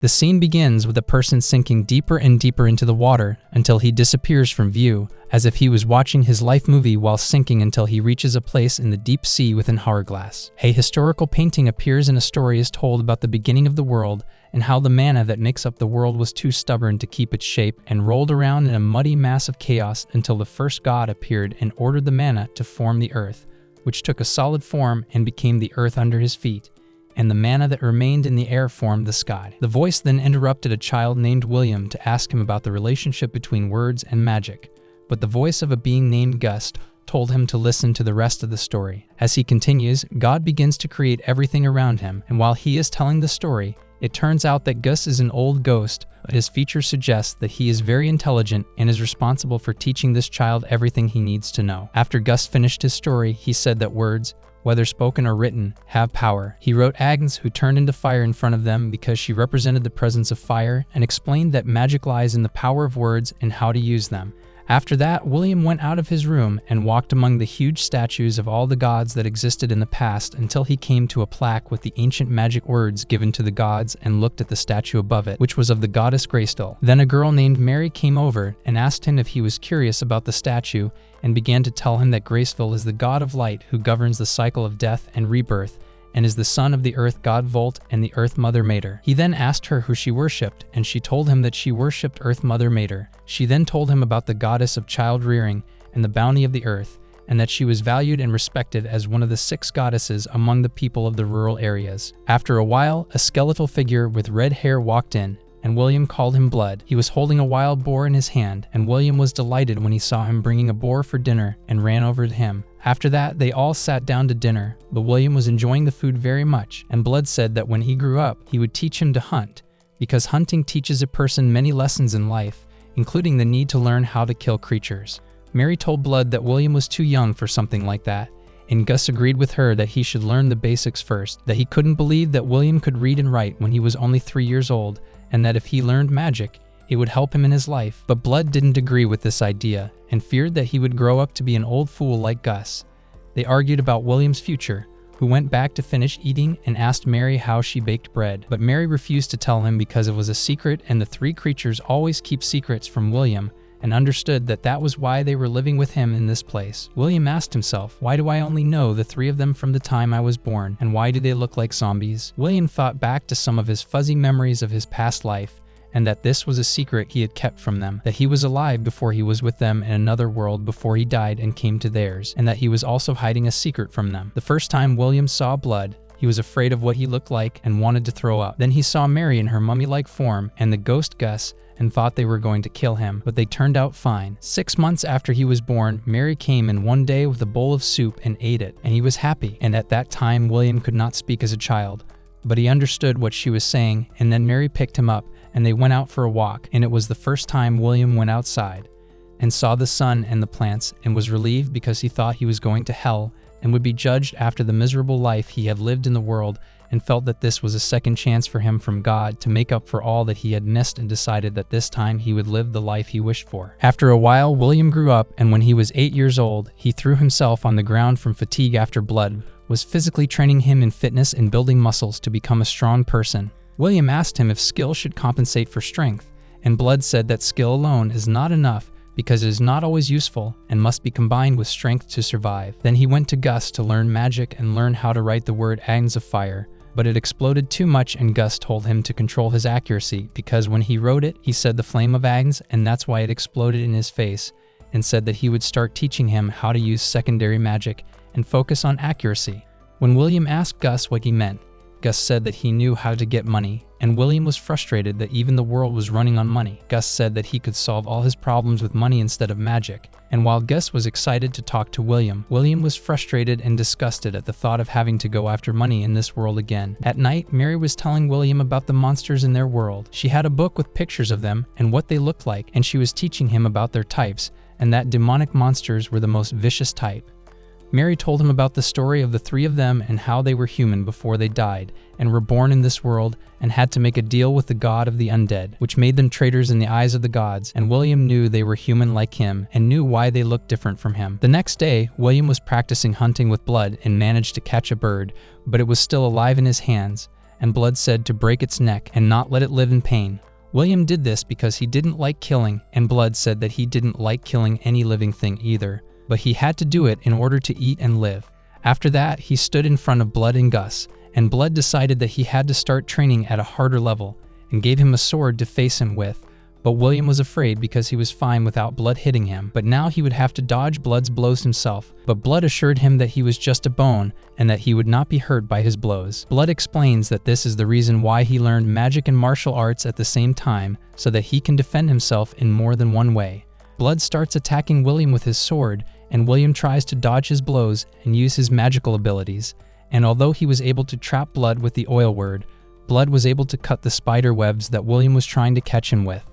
The scene begins with a person sinking deeper and deeper into the water until he disappears from view, as if he was watching his life movie while sinking until he reaches a place in the deep sea within hourglass. A historical painting appears and a story is told about the beginning of the world and how the mana that makes up the world was too stubborn to keep its shape and rolled around in a muddy mass of chaos until the first god appeared and ordered the mana to form the earth, which took a solid form and became the earth under his feet, and the mana that remained in the air formed the sky. The voice then interrupted a child named William to ask him about the relationship between words and magic, but the voice of a being named Gus told him to listen to the rest of the story. As he continues, God begins to create everything around him, and while he is telling the story, it turns out that Gus is an old ghost, but his features suggest that he is very intelligent and is responsible for teaching this child everything he needs to know. After Gus finished his story, he said that words, whether spoken or written, have power. He wrote Agnes, who turned into fire in front of them because she represented the presence of fire, and explained that magic lies in the power of words and how to use them. After that, William went out of his room and walked among the huge statues of all the gods that existed in the past until he came to a plaque with the ancient magic words given to the gods and looked at the statue above it, which was of the goddess Grayskull. Then a girl named Mary came over and asked him if he was curious about the statue and began to tell him that Grayskull is the god of light who governs the cycle of death and rebirth, and is the son of the earth god Volt and the earth mother Mater. He then asked her who she worshipped, and she told him that she worshipped earth mother Mater. She then told him about the goddess of child rearing and the bounty of the earth, and that she was valued and respected as one of the 6 goddesses among the people of the rural areas. After a while, a skeletal figure with red hair walked in, and William called him Blood. He was holding a wild boar in his hand, and William was delighted when he saw him bringing a boar for dinner and ran over to him. After that, they all sat down to dinner, but William was enjoying the food very much, and Blood said that when he grew up, he would teach him to hunt, because hunting teaches a person many lessons in life, including the need to learn how to kill creatures. Mary told Blood that William was too young for something like that, and Gus agreed with her that he should learn the basics first, that he couldn't believe that William could read and write when he was only 3 years old, and that if he learned magic, it would help him in his life. But Blood didn't agree with this idea, and feared that he would grow up to be an old fool like Gus. They argued about William's future, who went back to finish eating and asked Mary how she baked bread. But Mary refused to tell him because it was a secret, and the 3 creatures always keep secrets from William, and understood that that was why they were living with him in this place. William asked himself, why do I only know the 3 of them from the time I was born, and why do they look like zombies? William thought back to some of his fuzzy memories of his past life, and that this was a secret he had kept from them, that he was alive before he was with them in another world before he died and came to theirs, and that he was also hiding a secret from them. The first time William saw Blood, he was afraid of what he looked like and wanted to throw up. Then he saw Mary in her mummy-like form and the ghost Gus and thought they were going to kill him, but they turned out fine. 6 months after he was born, Mary came in one day with a bowl of soup and ate it, and he was happy. And at that time, William could not speak as a child, but he understood what she was saying, and then Mary picked him up and they went out for a walk, and it was the first time William went outside and saw the sun and the plants and was relieved because he thought he was going to hell and would be judged after the miserable life he had lived in the world, and felt that this was a second chance for him from God to make up for all that he had missed, and decided that this time he would live the life he wished for. After a while, William grew up, and when he was 8 years old, he threw himself on the ground from fatigue after Blood was physically training him in fitness and building muscles to become a strong person. William asked him if skill should compensate for strength, and Blood said that skill alone is not enough because it is not always useful and must be combined with strength to survive. Then he went to Gus to learn magic and learn how to write the word Agnes of Fire, but it exploded too much, and Gus told him to control his accuracy because when he wrote it, he said the flame of Agnes, and that's why it exploded in his face, and said that he would start teaching him how to use secondary magic and focus on accuracy. When William asked Gus what he meant, Gus said that he knew how to get money, and William was frustrated that even the world was running on money. Gus said that he could solve all his problems with money instead of magic, and while Gus was excited to talk to William, William was frustrated and disgusted at the thought of having to go after money in this world again. At night, Mary was telling William about the monsters in their world. She had a book with pictures of them and what they looked like, and she was teaching him about their types, and that demonic monsters were the most vicious type. Mary told him about the story of the 3 of them and how they were human before they died and were born in this world and had to make a deal with the god of the undead, which made them traitors in the eyes of the gods, and William knew they were human like him and knew why they looked different from him. The next day, William was practicing hunting with Blood and managed to catch a bird, but it was still alive in his hands, and Blood said to break its neck and not let it live in pain. William did this because he didn't like killing, and Blood said that he didn't like killing any living thing either, but he had to do it in order to eat and live. After that, he stood in front of Blood and Gus, and Blood decided that he had to start training at a harder level, and gave him a sword to face him with. But William was afraid because he was fine without Blood hitting him, but now he would have to dodge Blood's blows himself. But Blood assured him that he was just a bone and that he would not be hurt by his blows. Blood explains that this is the reason why he learned magic and martial arts at the same time, so that he can defend himself in more than one way. Blood starts attacking William with his sword, and William tries to dodge his blows and use his magical abilities. And although he was able to trap Blood with the oil word, Blood was able to cut the spider webs that William was trying to catch him with.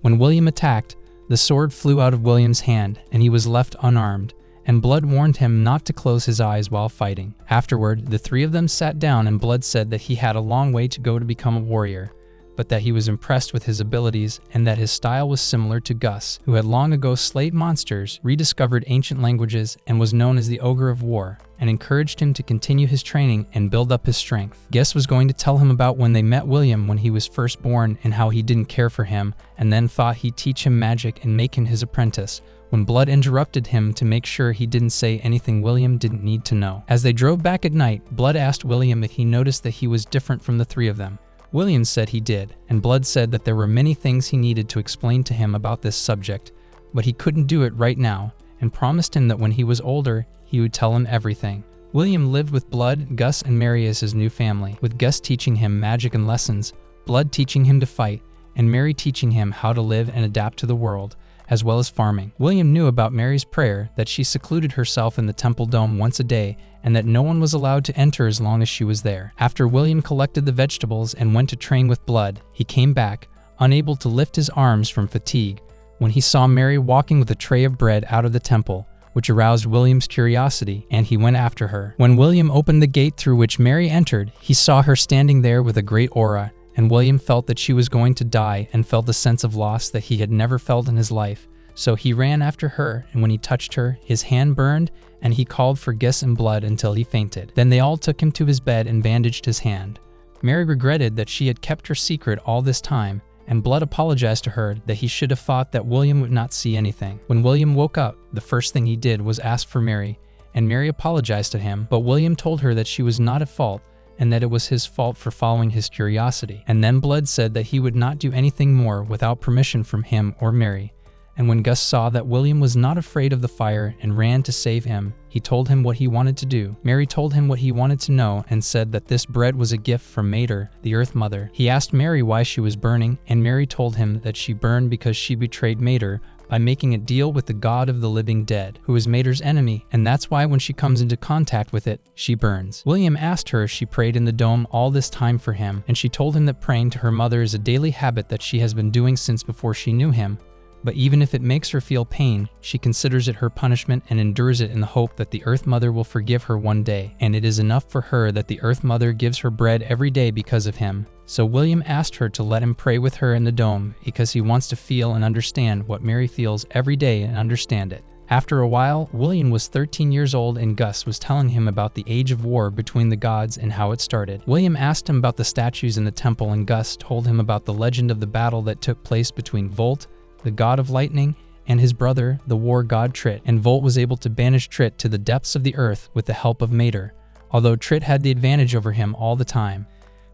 When William attacked, the sword flew out of William's hand and he was left unarmed, and Blood warned him not to close his eyes while fighting. Afterward, the three of them sat down and Blood said that he had a long way to go to become a warrior, but that he was impressed with his abilities and that his style was similar to Gus, who had long ago slayed monsters, rediscovered ancient languages, and was known as the Ogre of War, and encouraged him to continue his training and build up his strength. Gus was going to tell him about when they met William when he was first born and how he didn't care for him, and then thought he'd teach him magic and make him his apprentice, when Blood interrupted him to make sure he didn't say anything William didn't need to know. As they drove back at night, Blood asked William if he noticed that he was different from the three of them. William said he did, and Blood said that there were many things he needed to explain to him about this subject, but he couldn't do it right now, and promised him that when he was older, he would tell him everything. William lived with Blood, Gus, and Mary as his new family, with Gus teaching him magic and lessons, Blood teaching him to fight, and Mary teaching him how to live and adapt to the world, as well as farming. William knew about Mary's prayer, that she secluded herself in the temple dome once a day, and that no one was allowed to enter as long as she was there. After William collected the vegetables and went to train with Blood, he came back, unable to lift his arms from fatigue, when he saw Mary walking with a tray of bread out of the temple, which aroused William's curiosity, and he went after her. When William opened the gate through which Mary entered, he saw her standing there with a great aura, and William felt that she was going to die and felt a sense of loss that he had never felt in his life. So he ran after her, and when he touched her, his hand burned, and he called for Gus and Blood until he fainted. Then they all took him to his bed and bandaged his hand. Mary regretted that she had kept her secret all this time, and Blood apologized to her that he should have thought that William would not see anything. When William woke up, the first thing he did was ask for Mary, and Mary apologized to him, but William told her that she was not at fault, and that it was his fault for following his curiosity. And then Blood said that he would not do anything more without permission from him or Mary. And when Gus saw that William was not afraid of the fire and ran to save him, he told him what he wanted to do. Mary told him what he wanted to know and said that this bread was a gift from Mater, the Earth Mother. He asked Mary why she was burning, and Mary told him that she burned because she betrayed Mater by making a deal with the god of the living dead, who is Mater's enemy, and that's why when she comes into contact with it, she burns. William asked her if she prayed in the dome all this time for him, and she told him that praying to her mother is a daily habit that she has been doing since before she knew him. But even if it makes her feel pain, she considers it her punishment and endures it in the hope that the Earth Mother will forgive her one day, and it is enough for her that the Earth Mother gives her bread every day because of him. So William asked her to let him pray with her in the dome because he wants to feel and understand what Mary feels every day and understand it. After a while, William was 13 years old and Gus was telling him about the age of war between the gods and how it started. William asked him about the statues in the temple, and Gus told him about the legend of the battle that took place between Volt, the god of lightning, and his brother, the war god Trit, and Volt was able to banish Trit to the depths of the earth with the help of Mater, although Trit had the advantage over him all the time.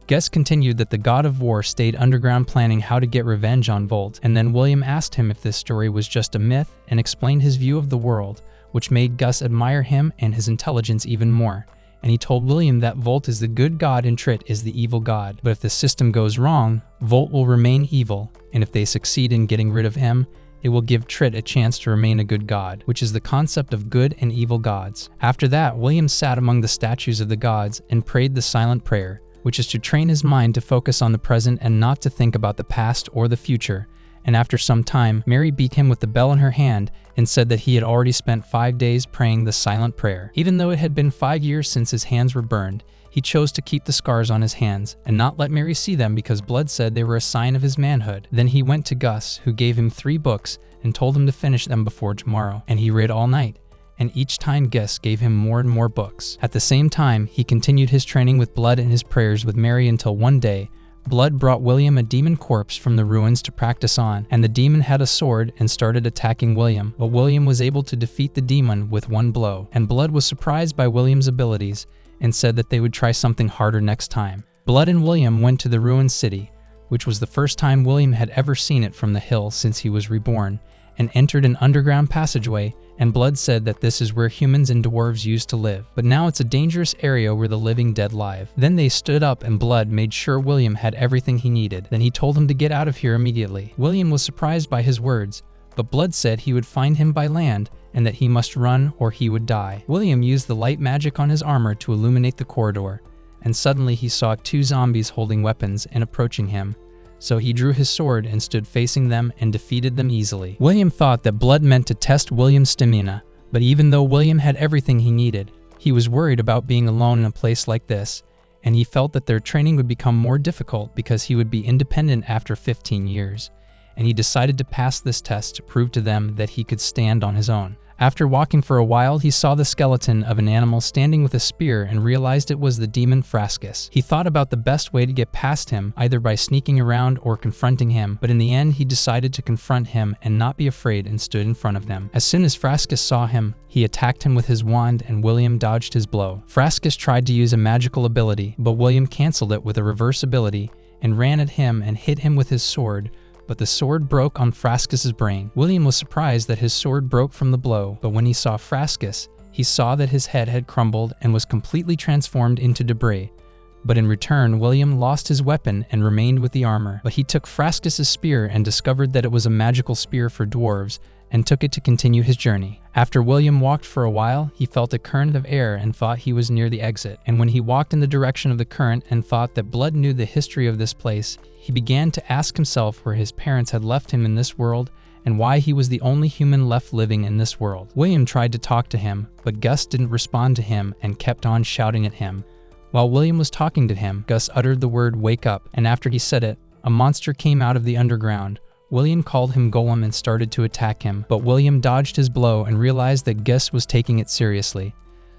Gus continued that the god of war stayed underground planning how to get revenge on Volt, and then William asked him if this story was just a myth and explained his view of the world, which made Gus admire him and his intelligence even more. And he told William that Volt is the good god and Trit is the evil god, but if the system goes wrong, Volt will remain evil, and if they succeed in getting rid of him, it will give Trit a chance to remain a good god, which is the concept of good and evil gods. After that, William sat among the statues of the gods and prayed the silent prayer, which is to train his mind to focus on the present and not to think about the past or the future. And after some time, Mary beat him with the bell in her hand and said that he had already spent 5 days praying the silent prayer. Even though it had been 5 years since his hands were burned, he chose to keep the scars on his hands and not let Mary see them because Blood said they were a sign of his manhood. Then he went to Gus, who gave him 3 books and told him to finish them before tomorrow, and he read all night. and each time Gus gave him more and more books. At the same time, he continued his training with Blood and his prayers with Mary until one day, Blood brought William a demon corpse from the ruins to practice on, and the demon had a sword and started attacking William, but William was able to defeat the demon with one blow, and Blood was surprised by William's abilities and said that they would try something harder next time. Blood and William went to the ruined city, which was the first time William had ever seen it from the hill since he was reborn, and entered an underground passageway, and Blood said that this is where humans and dwarves used to live, but now it's a dangerous area where the living dead live. Then they stood up and Blood made sure William had everything he needed. Then he told him to get out of here immediately. William was surprised by his words, but Blood said he would find him by land and that he must run or he would die. William used the light magic on his armor to illuminate the corridor, and suddenly he saw two zombies holding weapons and approaching him. So he drew his sword and stood facing them and defeated them easily. William thought that Blood meant to test William's stamina, but even though William had everything he needed, he was worried about being alone in a place like this, and he felt that their training would become more difficult because he would be independent after 15 years, and he decided to pass this test to prove to them that he could stand on his own. After walking for a while, he saw the skeleton of an animal standing with a spear and realized it was the demon Frascus. He thought about the best way to get past him, either by sneaking around or confronting him, but in the end he decided to confront him and not be afraid and stood in front of them. As soon as Frascus saw him, he attacked him with his wand and William dodged his blow. Frascus tried to use a magical ability, but William canceled it with a reverse ability and ran at him and hit him with his sword, but the sword broke on Frascus's brain. William was surprised that his sword broke from the blow, but when he saw Frascus, he saw that his head had crumbled and was completely transformed into debris. But in return, William lost his weapon and remained with the armor. But he took Frascus's spear and discovered that it was a magical spear for dwarves, and took it to continue his journey. After William walked for a while, he felt a current of air and thought he was near the exit. And when he walked in the direction of the current and thought that Blood knew the history of this place, he began to ask himself where his parents had left him in this world and why he was the only human left living in this world. William tried to talk to him, but Gus didn't respond to him and kept on shouting at him. While William was talking to him, Gus uttered the word "wake up," and after he said it, a monster came out of the underground. William called him Golem and started to attack him, but William dodged his blow and realized that Gus was taking it seriously.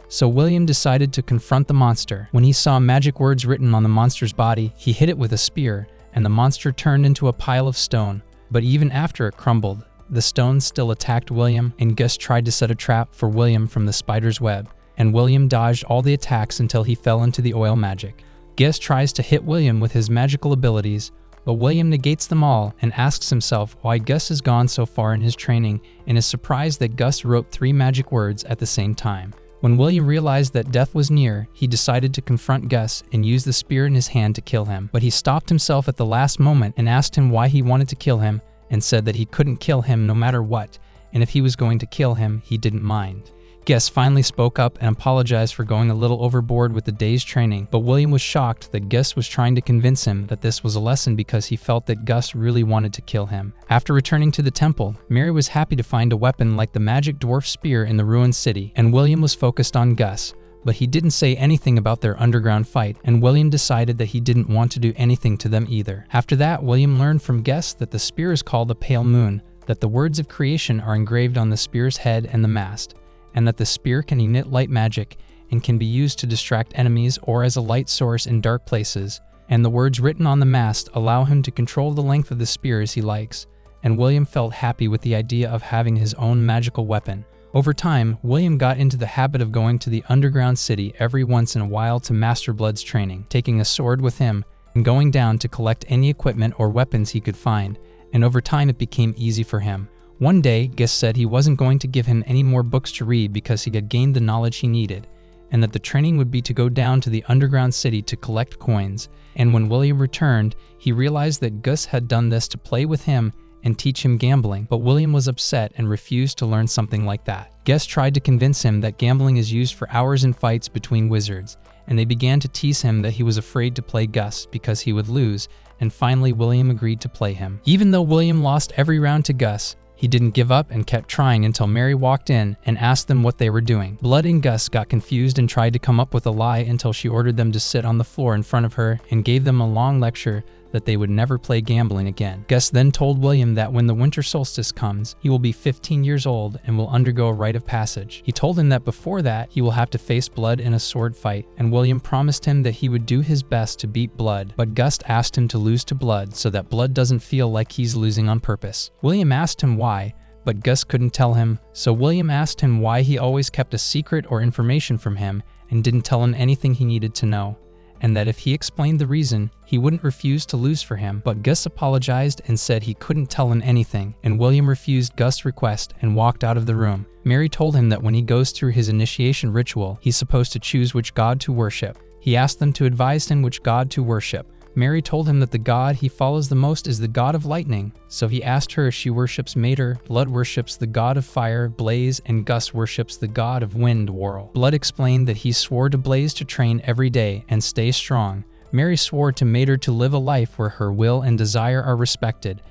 So William decided to confront the monster. When he saw magic words written on the monster's body, he hit it with a spear, and the monster turned into a pile of stone. But even after it crumbled, the stones still attacked William, and Gus tried to set a trap for William from the spider's web, and William dodged all the attacks until he fell into the oil magic. Gus tries to hit William with his magical abilities, but William negates them all and asks himself why Gus has gone so far in his training and is surprised that Gus wrote 3 magic words at the same time. When William realized that death was near, he decided to confront Gus and use the spear in his hand to kill him. But he stopped himself at the last moment and asked him why he wanted to kill him and said that he couldn't kill him no matter what, and if he was going to kill him, he didn't mind. Gus finally spoke up and apologized for going a little overboard with the day's training, but William was shocked that Gus was trying to convince him that this was a lesson because he felt that Gus really wanted to kill him. After returning to the temple, Mary was happy to find a weapon like the magic dwarf spear in the ruined city, and William was focused on Gus, but he didn't say anything about their underground fight, and William decided that he didn't want to do anything to them either. After that, William learned from Gus that the spear is called the Pale Moon, that the words of creation are engraved on the spear's head and the mast, and that the spear can emit light magic and can be used to distract enemies or as a light source in dark places, and the words written on the mast allow him to control the length of the spear as he likes, and William felt happy with the idea of having his own magical weapon. Over time, William got into the habit of going to the underground city every once in a while to master Blood's training, taking a sword with him and going down to collect any equipment or weapons he could find, and over time it became easy for him. One day, Gus said he wasn't going to give him any more books to read because he had gained the knowledge he needed, and that the training would be to go down to the underground city to collect coins. And when William returned, he realized that Gus had done this to play with him and teach him gambling, but William was upset and refused to learn something like that. Gus tried to convince him that gambling is used for hours in fights between wizards, and they began to tease him that he was afraid to play Gus because he would lose, and finally William agreed to play him. Even though William lost every round to Gus, he didn't give up and kept trying until Mary walked in and asked them what they were doing. Blood and Gus got confused and tried to come up with a lie until she ordered them to sit on the floor in front of her and gave them a long lecture that they would never play gambling again. Gus then told William that when the winter solstice comes, he will be 15 years old and will undergo a rite of passage. He told him that before that, he will have to face Blood in a sword fight, and William promised him that he would do his best to beat Blood, but Gus asked him to lose to Blood so that Blood doesn't feel like he's losing on purpose. William asked him why, but Gus couldn't tell him, so William asked him why he always kept a secret or information from him and didn't tell him anything he needed to know, and that if he explained the reason, he wouldn't refuse to lose for him. But Gus apologized and said he couldn't tell him anything, and William refused Gus' request and walked out of the room. Mary told him that when he goes through his initiation ritual, he's supposed to choose which god to worship. He asked them to advise him which god to worship. Mary told him that the god he follows the most is the god of lightning, so he asked her if she worships Mater. Blood worships the god of fire, Blaze, and Gus worships the god of wind, Whirl. Blood explained that he swore to Blaze to train every day and stay strong. Mary swore to Mater to live a life where her will and desire are respected,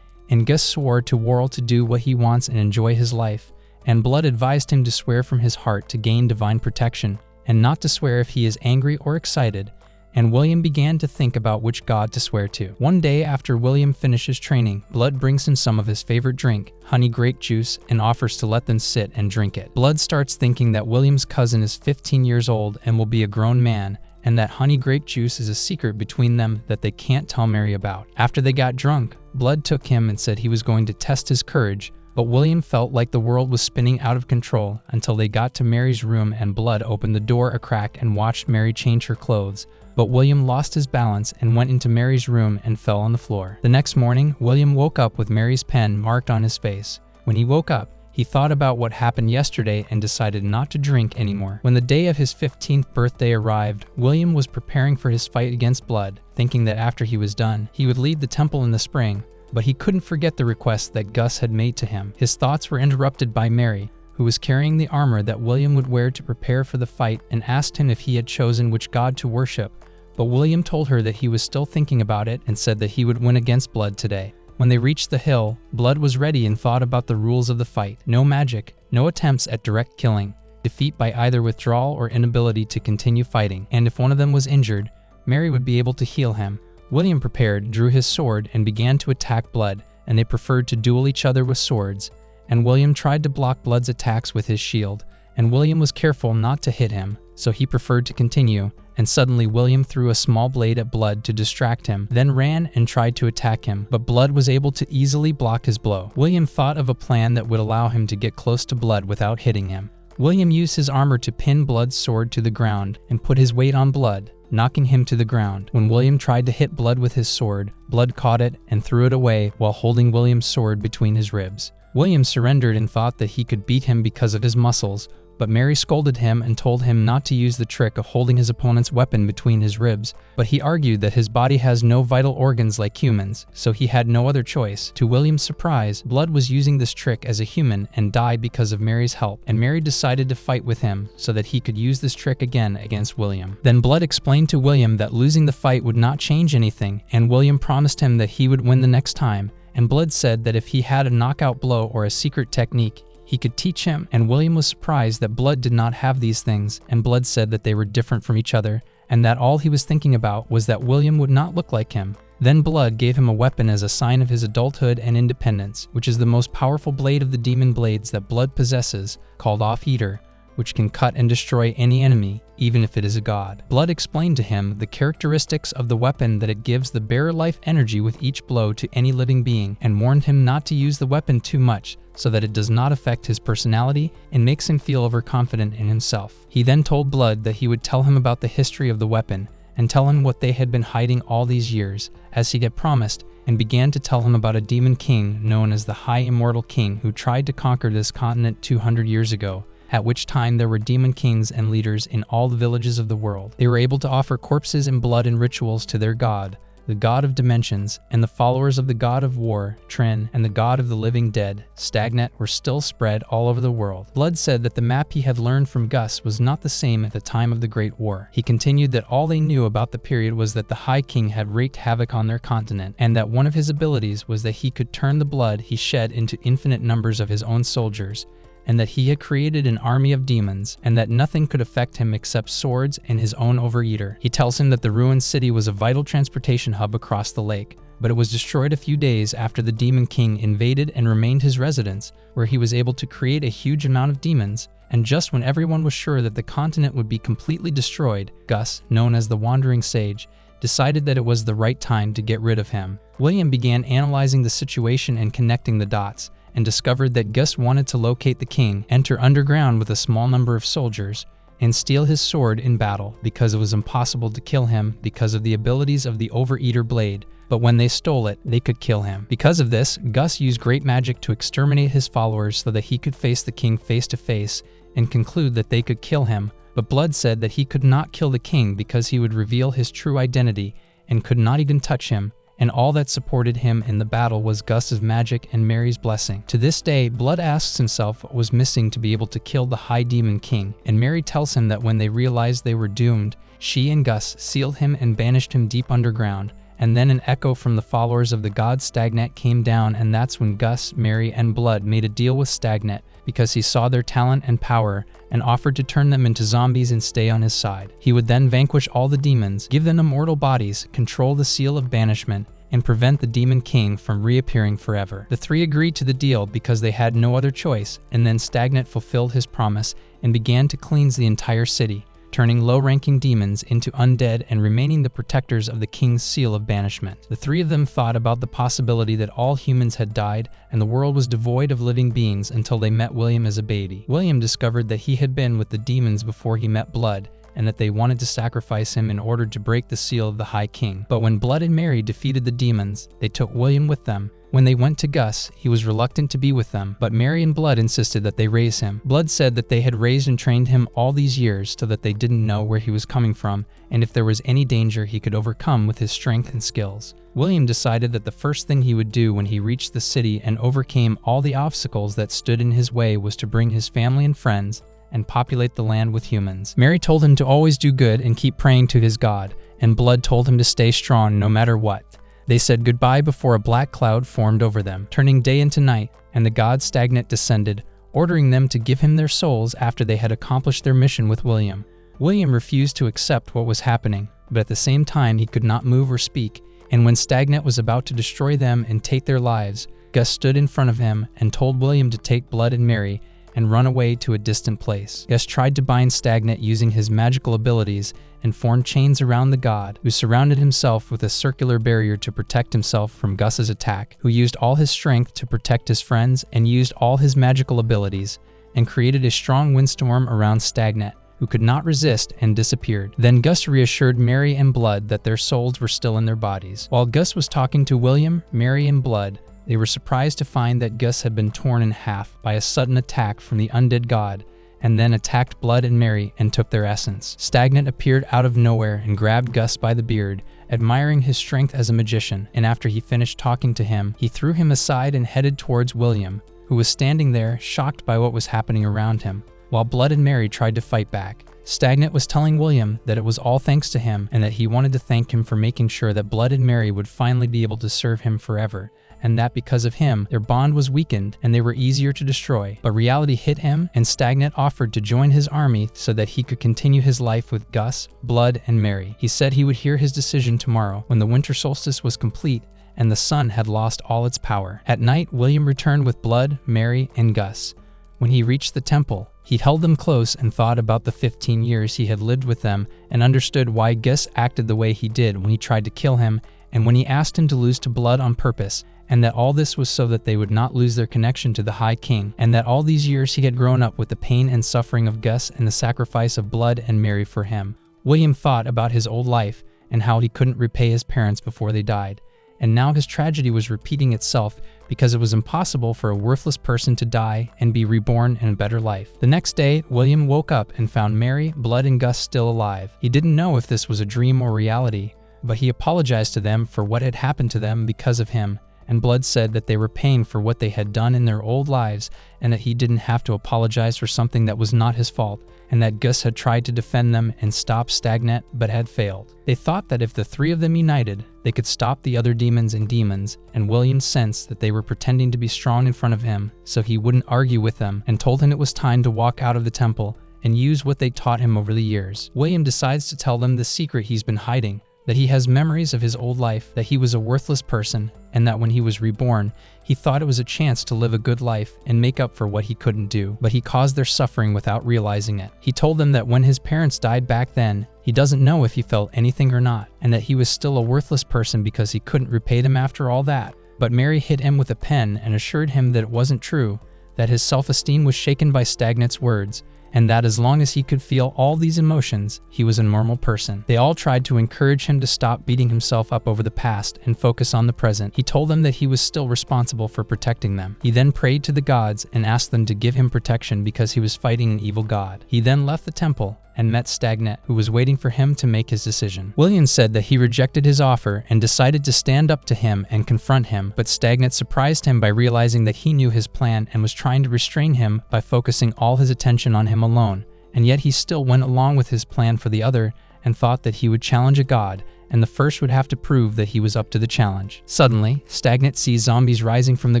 and Gus swore to Whirl to do what he wants and enjoy his life, and Blood advised him to swear from his heart to gain divine protection, and not to swear if he is angry or excited. And William began to think about which god to swear to. One day after William finishes training, Blood brings him some of his favorite drink, honey grape juice, and offers to let them sit and drink it. Blood starts thinking that William's cousin is 15 years old and will be a grown man, and that honey grape juice is a secret between them that they can't tell Mary about. After they got drunk, Blood took him and said he was going to test his courage, but William felt like the world was spinning out of control until they got to Mary's room and Blood opened the door a crack and watched Mary change her clothes. But William lost his balance and went into Mary's room and fell on the floor. The next morning, William woke up with Mary's pen marked on his face. When he woke up, he thought about what happened yesterday and decided not to drink anymore. When the day of his 15th birthday arrived, William was preparing for his fight against Blood, thinking that after he was done, he would leave the temple in the spring, but he couldn't forget the request that Gus had made to him. His thoughts were interrupted by Mary, who was carrying the armor that William would wear to prepare for the fight, and asked him if he had chosen which god to worship. But William told her that he was still thinking about it and said that he would win against Blood today. When they reached the hill, Blood was ready and thought about the rules of the fight. No magic, no attempts at direct killing, defeat by either withdrawal or inability to continue fighting, and if one of them was injured, Mary would be able to heal him. William prepared, drew his sword, and began to attack Blood, and they preferred to duel each other with swords, and William tried to block Blood's attacks with his shield, and William was careful not to hit him, so he preferred to continue, and suddenly William threw a small blade at Blood to distract him, then ran and tried to attack him, but Blood was able to easily block his blow. William thought of a plan that would allow him to get close to Blood without hitting him. William used his armor to pin Blood's sword to the ground and put his weight on Blood, knocking him to the ground. When William tried to hit Blood with his sword, Blood caught it and threw it away while holding William's sword between his ribs. William surrendered and thought that he could beat him because of his muscles, but Mary scolded him and told him not to use the trick of holding his opponent's weapon between his ribs, but he argued that his body has no vital organs like humans, so he had no other choice. To William's surprise, Blood was using this trick as a human and died because of Mary's help, and Mary decided to fight with him so that he could use this trick again against William. Then Blood explained to William that losing the fight would not change anything, and William promised him that he would win the next time, and Blood said that if he had a knockout blow or a secret technique, he could teach him, and William was surprised that Blood did not have these things, and Blood said that they were different from each other, and that all he was thinking about was that William would not look like him. Then Blood gave him a weapon as a sign of his adulthood and independence, which is the most powerful blade of the demon blades that Blood possesses, called Off-Eater, which can cut and destroy any enemy, even if it is a god. Blood explained to him the characteristics of the weapon, that it gives the bearer life energy with each blow to any living being, and warned him not to use the weapon too much, so that it does not affect his personality and makes him feel overconfident in himself. He then told Blood that he would tell him about the history of the weapon, and tell him what they had been hiding all these years, as he had promised, and began to tell him about a demon king known as the High Immortal King who tried to conquer this continent 200 years ago, at which time there were demon kings and leaders in all the villages of the world. They were able to offer corpses and blood and rituals to their god, the god of dimensions, and the followers of the god of war, Tren, and the god of the living dead, Stagnet, were still spread all over the world. Blood said that the map he had learned from Gus was not the same at the time of the Great War. He continued that all they knew about the period was that the High King had wreaked havoc on their continent, and that one of his abilities was that he could turn the blood he shed into infinite numbers of his own soldiers, and that he had created an army of demons, and that nothing could affect him except swords and his own overeater. He tells him that the ruined city was a vital transportation hub across the lake, but it was destroyed a few days after the Demon King invaded and remained his residence, where he was able to create a huge amount of demons. And just when everyone was sure that the continent would be completely destroyed, Gus, known as the Wandering Sage, decided that it was the right time to get rid of him. William began analyzing the situation and connecting the dots, and discovered that Gus wanted to locate the king, enter underground with a small number of soldiers, and steal his sword in battle, because it was impossible to kill him because of the abilities of the Overeater blade, but when they stole it, they could kill him. Because of this, Gus used great magic to exterminate his followers so that he could face the king face to face and conclude that they could kill him, but Blood said that he could not kill the king because he would reveal his true identity and could not even touch him, and all that supported him in the battle was Gus's magic and Mary's blessing. To this day, Blood asks himself what was missing to be able to kill the High Demon King, and Mary tells him that when they realized they were doomed, she and Gus sealed him and banished him deep underground. And then an echo from the followers of the god Stagnate came down, and that's when Gus, Mary, and Blood made a deal with Stagnate because he saw their talent and power and offered to turn them into zombies and stay on his side. He would then vanquish all the demons, give them immortal bodies, control the seal of banishment, and prevent the Demon King from reappearing forever. The three agreed to the deal because they had no other choice, and then Stagnate fulfilled his promise and began to cleanse the entire city, turning low-ranking demons into undead and remaining the protectors of the king's seal of banishment. The three of them thought about the possibility that all humans had died and the world was devoid of living beings until they met William as a baby. William discovered that he had been with the demons before he met Blood, and that they wanted to sacrifice him in order to break the seal of the High King. But when Blood and Mary defeated the demons, they took William with them. When they went to Gus, he was reluctant to be with them, but Mary and Blood insisted that they raise him. Blood said that they had raised and trained him all these years so that they didn't know where he was coming from, and if there was any danger he could overcome with his strength and skills. William decided that the first thing he would do when he reached the city and overcame all the obstacles that stood in his way was to bring his family and friends and populate the land with humans. Mary told him to always do good and keep praying to his God, and Blood told him to stay strong no matter what. They said goodbye before a black cloud formed over them, turning day into night, and the god Stagnate descended, ordering them to give him their souls after they had accomplished their mission with William. William refused to accept what was happening, but at the same time he could not move or speak, and when Stagnate was about to destroy them and take their lives, Gus stood in front of him and told William to take Blood and Mary and run away to a distant place. Gus tried to bind Stagnate using his magical abilities and formed chains around the god, who surrounded himself with a circular barrier to protect himself from Gus's attack, who used all his strength to protect his friends and used all his magical abilities, and created a strong windstorm around Stagnate, who could not resist and disappeared. Then Gus reassured Mary and Blood that their souls were still in their bodies. While Gus was talking to William, Mary, and Blood, they were surprised to find that Gus had been torn in half by a sudden attack from the undead god, and then attacked Blood and Mary and took their essence. Stagnate appeared out of nowhere and grabbed Gus by the beard, admiring his strength as a magician, and after he finished talking to him, he threw him aside and headed towards William, who was standing there, shocked by what was happening around him, while Blood and Mary tried to fight back. Stagnate was telling William that it was all thanks to him and that he wanted to thank him for making sure that Blood and Mary would finally be able to serve him forever, and that because of him, their bond was weakened and they were easier to destroy. But reality hit him, and Stagnate offered to join his army so that he could continue his life with Gus, Blood, and Mary. He said he would hear his decision tomorrow when the winter solstice was complete and the sun had lost all its power. At night, William returned with Blood, Mary, and Gus. When he reached the temple, he held them close and thought about the 15 years he had lived with them and understood why Gus acted the way he did when he tried to kill him and when he asked him to lose to Blood on purpose, and that all this was so that they would not lose their connection to the High King, and that all these years he had grown up with the pain and suffering of Gus and the sacrifice of Blood and Mary for him. William thought about his old life and how he couldn't repay his parents before they died, and now his tragedy was repeating itself because it was impossible for a worthless person to die and be reborn in a better life. The next day, William woke up and found Mary, Blood, and Gus still alive. He didn't know if this was a dream or reality, but he apologized to them for what had happened to them because of him, and Blood said that they were paying for what they had done in their old lives and that he didn't have to apologize for something that was not his fault, and that Gus had tried to defend them and stop Stagnant but had failed. They thought that if the three of them united, they could stop the other demons, and William sensed that they were pretending to be strong in front of him, so he wouldn't argue with them and told him it was time to walk out of the temple and use what they taught him over the years. William decides to tell them the secret he's been hiding, that he has memories of his old life, that he was a worthless person, and that when he was reborn, he thought it was a chance to live a good life and make up for what he couldn't do, but he caused their suffering without realizing it. He told them that when his parents died back then, he doesn't know if he felt anything or not, and that he was still a worthless person because he couldn't repay them after all that. But Mary hit him with a pen and assured him that it wasn't true, that his self-esteem was shaken by Stagnant's words, and that as long as he could feel all these emotions, he was a normal person. They all tried to encourage him to stop beating himself up over the past and focus on the present. He told them that he was still responsible for protecting them. He then prayed to the gods and asked them to give him protection because he was fighting an evil god. He then left the temple and met Stagnant, who was waiting for him to make his decision. William said that he rejected his offer and decided to stand up to him and confront him, but Stagnant surprised him by realizing that he knew his plan and was trying to restrain him by focusing all his attention on him alone, and yet he still went along with his plan for the other and thought that he would challenge a god, and the first would have to prove that he was up to the challenge. Suddenly, Stagnant sees zombies rising from the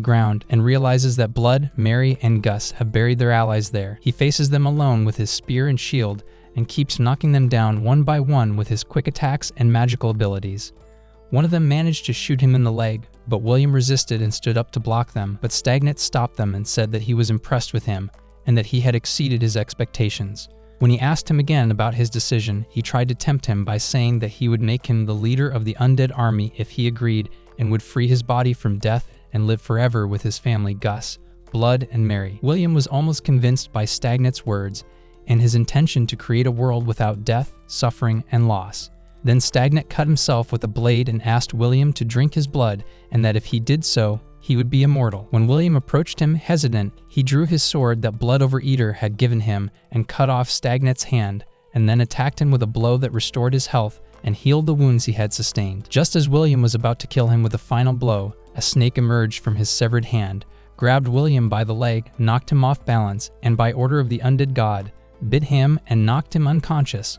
ground and realizes that Blood, Mary, and Gus have buried their allies there. He faces them alone with his spear and shield and keeps knocking them down one by one with his quick attacks and magical abilities. One of them managed to shoot him in the leg, but William resisted and stood up to block them, but Stagnant stopped them and said that he was impressed with him and that he had exceeded his expectations. When he asked him again about his decision, he tried to tempt him by saying that he would make him the leader of the undead army if he agreed and would free his body from death and live forever with his family Gus, Blood, and Mary. William was almost convinced by Stagnant's words and his intention to create a world without death, suffering, and loss. Then Stagnant cut himself with a blade and asked William to drink his blood, and that if he did so, he would be immortal. When William approached him hesitant, he drew his sword that Blood Overeater had given him and cut off Stagnant's hand, and then attacked him with a blow that restored his health and healed the wounds he had sustained. Just as William was about to kill him with a final blow, a snake emerged from his severed hand, grabbed William by the leg, knocked him off balance, and by order of the undead god, bit him and knocked him unconscious.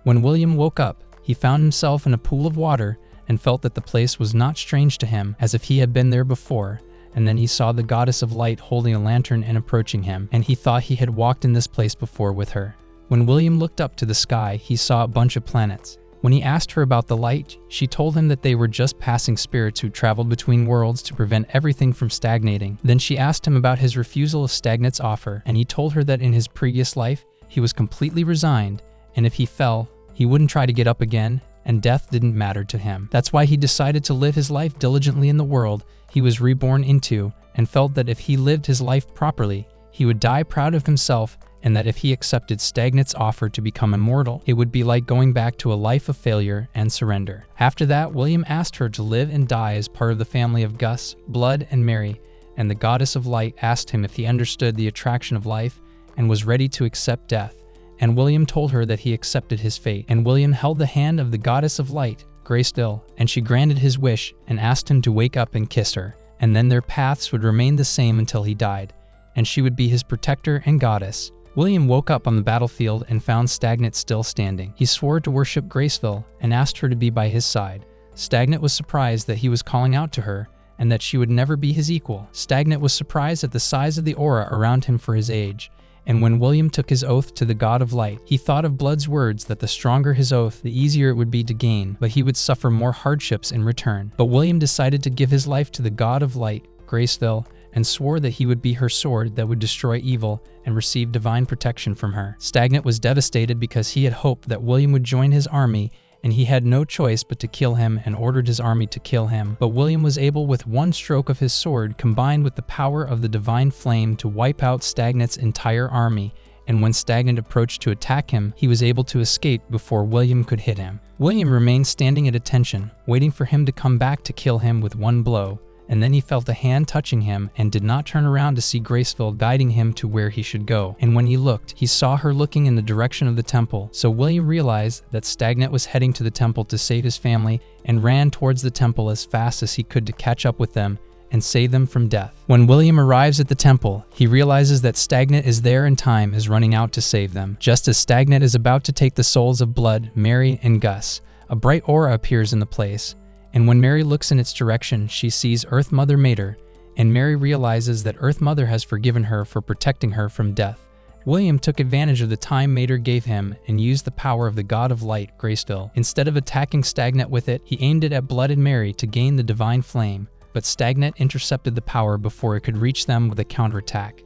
When William woke up, he found himself in a pool of water and felt that the place was not strange to him, as if he had been there before, and then he saw the goddess of light holding a lantern and approaching him, and he thought he had walked in this place before with her. When William looked up to the sky, he saw a bunch of planets. When he asked her about the light, she told him that they were just passing spirits who traveled between worlds to prevent everything from stagnating. Then she asked him about his refusal of Stagnant's offer, and he told her that in his previous life, he was completely resigned, and if he fell, he wouldn't try to get up again, and death didn't matter to him. That's why he decided to live his life diligently in the world he was reborn into, and felt that if he lived his life properly, he would die proud of himself, and that if he accepted Stagnant's offer to become immortal, it would be like going back to a life of failure and surrender. After that, William asked her to live and die as part of the family of Gus, Blood, and Mary, and the goddess of light asked him if he understood the attraction of life and was ready to accept death, and William told her that he accepted his fate, and William held the hand of the goddess of light, Graystil, and she granted his wish and asked him to wake up and kiss her, and then their paths would remain the same until he died, and she would be his protector and goddess. William woke up on the battlefield and found Stagnant still standing. He swore to worship Graysville and asked her to be by his side. Stagnant was surprised that he was calling out to her and that she would never be his equal. Stagnant was surprised at the size of the aura around him for his age, and when William took his oath to the god of light, he thought of Blood's words that the stronger his oath, the easier it would be to gain, but he would suffer more hardships in return. But William decided to give his life to the god of light, Graysville, and swore that he would be her sword that would destroy evil and receive divine protection from her. Stagnant was devastated because he had hoped that William would join his army, and he had no choice but to kill him and ordered his army to kill him. But William was able, with one stroke of his sword combined with the power of the divine flame, to wipe out Stagnant's entire army, and when Stagnant approached to attack him, he was able to escape before William could hit him. William remained standing at attention, waiting for him to come back to kill him with one blow, and then he felt a hand touching him and did not turn around to see Graysville guiding him to where he should go. And when he looked, he saw her looking in the direction of the temple. So William realized that Stagnant was heading to the temple to save his family and ran towards the temple as fast as he could to catch up with them and save them from death. When William arrives at the temple, he realizes that Stagnant is there and time is running out to save them. Just as Stagnant is about to take the souls of Blood, Mary, and Gus, a bright aura appears in the place, and when Mary looks in its direction, she sees Earth Mother Mater, and Mary realizes that Earth Mother has forgiven her for protecting her from death. William took advantage of the time Mater gave him and used the power of the God of Light, Graysville. Instead of attacking Stagnant with it, he aimed it at Blood and Mary to gain the divine flame, but Stagnant intercepted the power before it could reach them with a counterattack.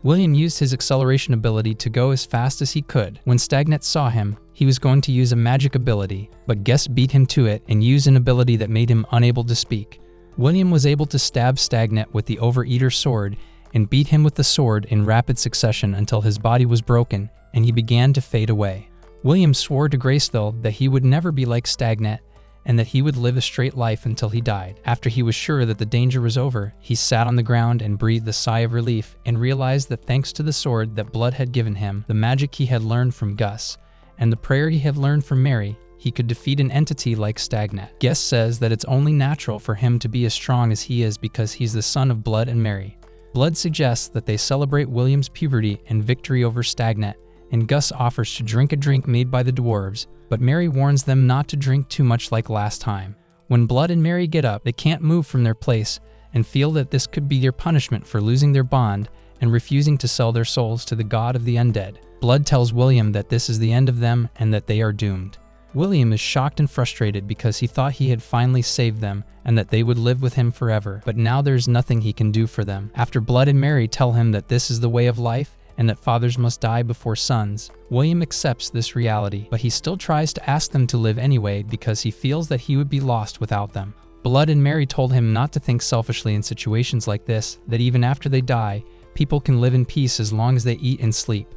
William used his acceleration ability to go as fast as he could. When Stagnant saw him, he was going to use a magic ability, but Gus beat him to it and used an ability that made him unable to speak. William was able to stab Stagnant with the Overeater sword and beat him with the sword in rapid succession until his body was broken and he began to fade away. William swore to Graysville that he would never be like Stagnant and that he would live a straight life until he died. After he was sure that the danger was over, he sat on the ground and breathed a sigh of relief and realized that thanks to the sword that Blood had given him, the magic he had learned from Gus, and the prayer he had learned from Mary, he could defeat an entity like Stagnant. Gus says that it's only natural for him to be as strong as he is because he's the son of Blood and Mary. Blood suggests that they celebrate William's puberty and victory over Stagnant, and Gus offers to drink a drink made by the dwarves, but Mary warns them not to drink too much like last time. When Blood and Mary get up, they can't move from their place and feel that this could be their punishment for losing their bond and refusing to sell their souls to the god of the undead. Blood tells William that this is the end of them and that they are doomed. William is shocked and frustrated because he thought he had finally saved them and that they would live with him forever, but now there's nothing he can do for them. After Blood and Mary tell him that this is the way of life and that fathers must die before sons, William accepts this reality, but he still tries to ask them to live anyway because he feels that he would be lost without them. Blood and Mary told him not to think selfishly in situations like this, that even after they die, people can live in peace as long as they eat and sleep,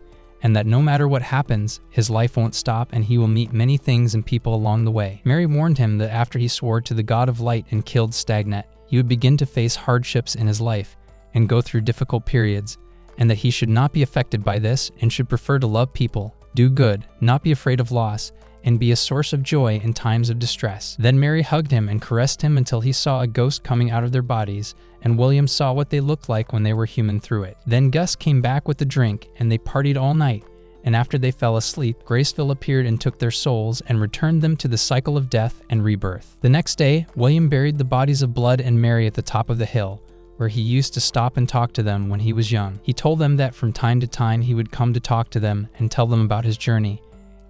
and that no matter what happens, his life won't stop and he will meet many things and people along the way. Mary warned him that after he swore to the God of Light and killed Stagnant, he would begin to face hardships in his life and go through difficult periods, and that he should not be affected by this and should prefer to love people, do good, not be afraid of loss, and be a source of joy in times of distress. Then Mary hugged him and caressed him until he saw a ghost coming out of their bodies, and William saw what they looked like when they were human through it. Then Gus came back with the drink, and they partied all night, and after they fell asleep, Graysville appeared and took their souls and returned them to the cycle of death and rebirth. The next day, William buried the bodies of Blood and Mary at the top of the hill, where he used to stop and talk to them when he was young. He told them that from time to time he would come to talk to them and tell them about his journey,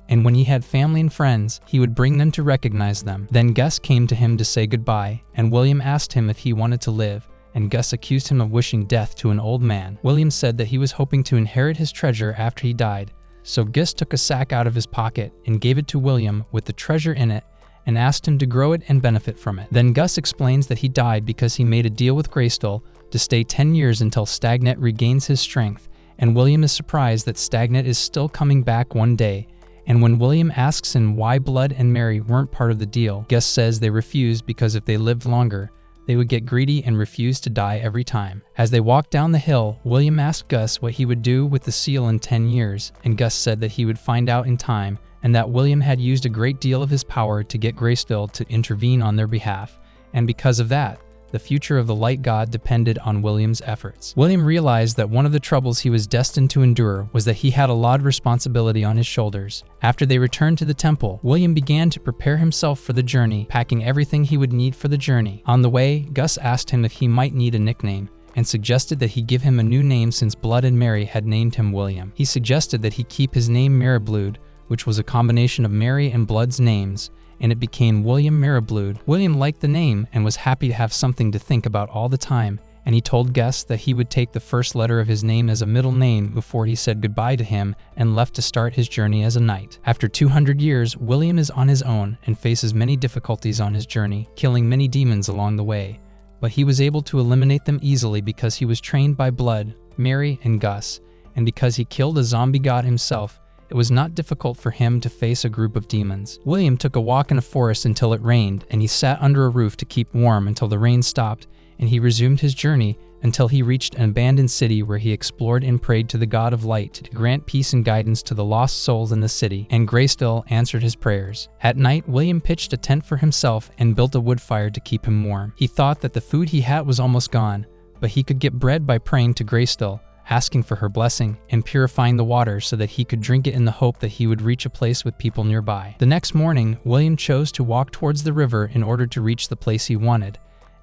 and when he had family and friends, he would bring them to recognize them. Then Gus came to him to say goodbye, and William asked him if he wanted to live, and Gus accused him of wishing death to an old man. William said that he was hoping to inherit his treasure after he died, so Gus took a sack out of his pocket and gave it to William with the treasure in it and asked him to grow it and benefit from it. Then Gus explains that he died because he made a deal with Graysville to stay 10 years until Stagnant regains his strength, and William is surprised that Stagnant is still coming back one day. And when William asks him why Blood and Mary weren't part of the deal, Gus says they refused because if they lived longer, they would get greedy and refuse to die every time. As they walked down the hill, William asked Gus what he would do with the seal in 10 years, and Gus said that he would find out in time, and that William had used a great deal of his power to get Graysville to intervene on their behalf, and because of that, the future of the Light God depended on William's efforts. William realized that one of the troubles he was destined to endure was that he had a lot of responsibility on his shoulders. After they returned to the temple, William began to prepare himself for the journey, packing everything he would need for the journey. On the way, Gus asked him if he might need a nickname, and suggested that he give him a new name since Blood and Mary had named him William. He suggested that he keep his name Mariblood, which was a combination of Mary and Blood's names, and it became William Mariblood. William liked the name and was happy to have something to think about all the time, and he told Gus that he would take the first letter of his name as a middle name before he said goodbye to him and left to start his journey as a knight. After 200 years, William is on his own and faces many difficulties on his journey, killing many demons along the way, but he was able to eliminate them easily because he was trained by Blood, Mary, and Gus, and because he killed a zombie god himself, it was not difficult for him to face a group of demons. William took a walk in a forest until it rained, and he sat under a roof to keep warm until the rain stopped, and he resumed his journey until he reached an abandoned city where he explored and prayed to the God of Light to grant peace and guidance to the lost souls in the city, and Grayskull answered his prayers. At night, William pitched a tent for himself and built a wood fire to keep him warm. He thought that the food he had was almost gone, but he could get bread by praying to Grayskull, asking for her blessing, and purifying the water so that he could drink it in the hope that he would reach a place with people nearby. The next morning, William chose to walk towards the river in order to reach the place he wanted,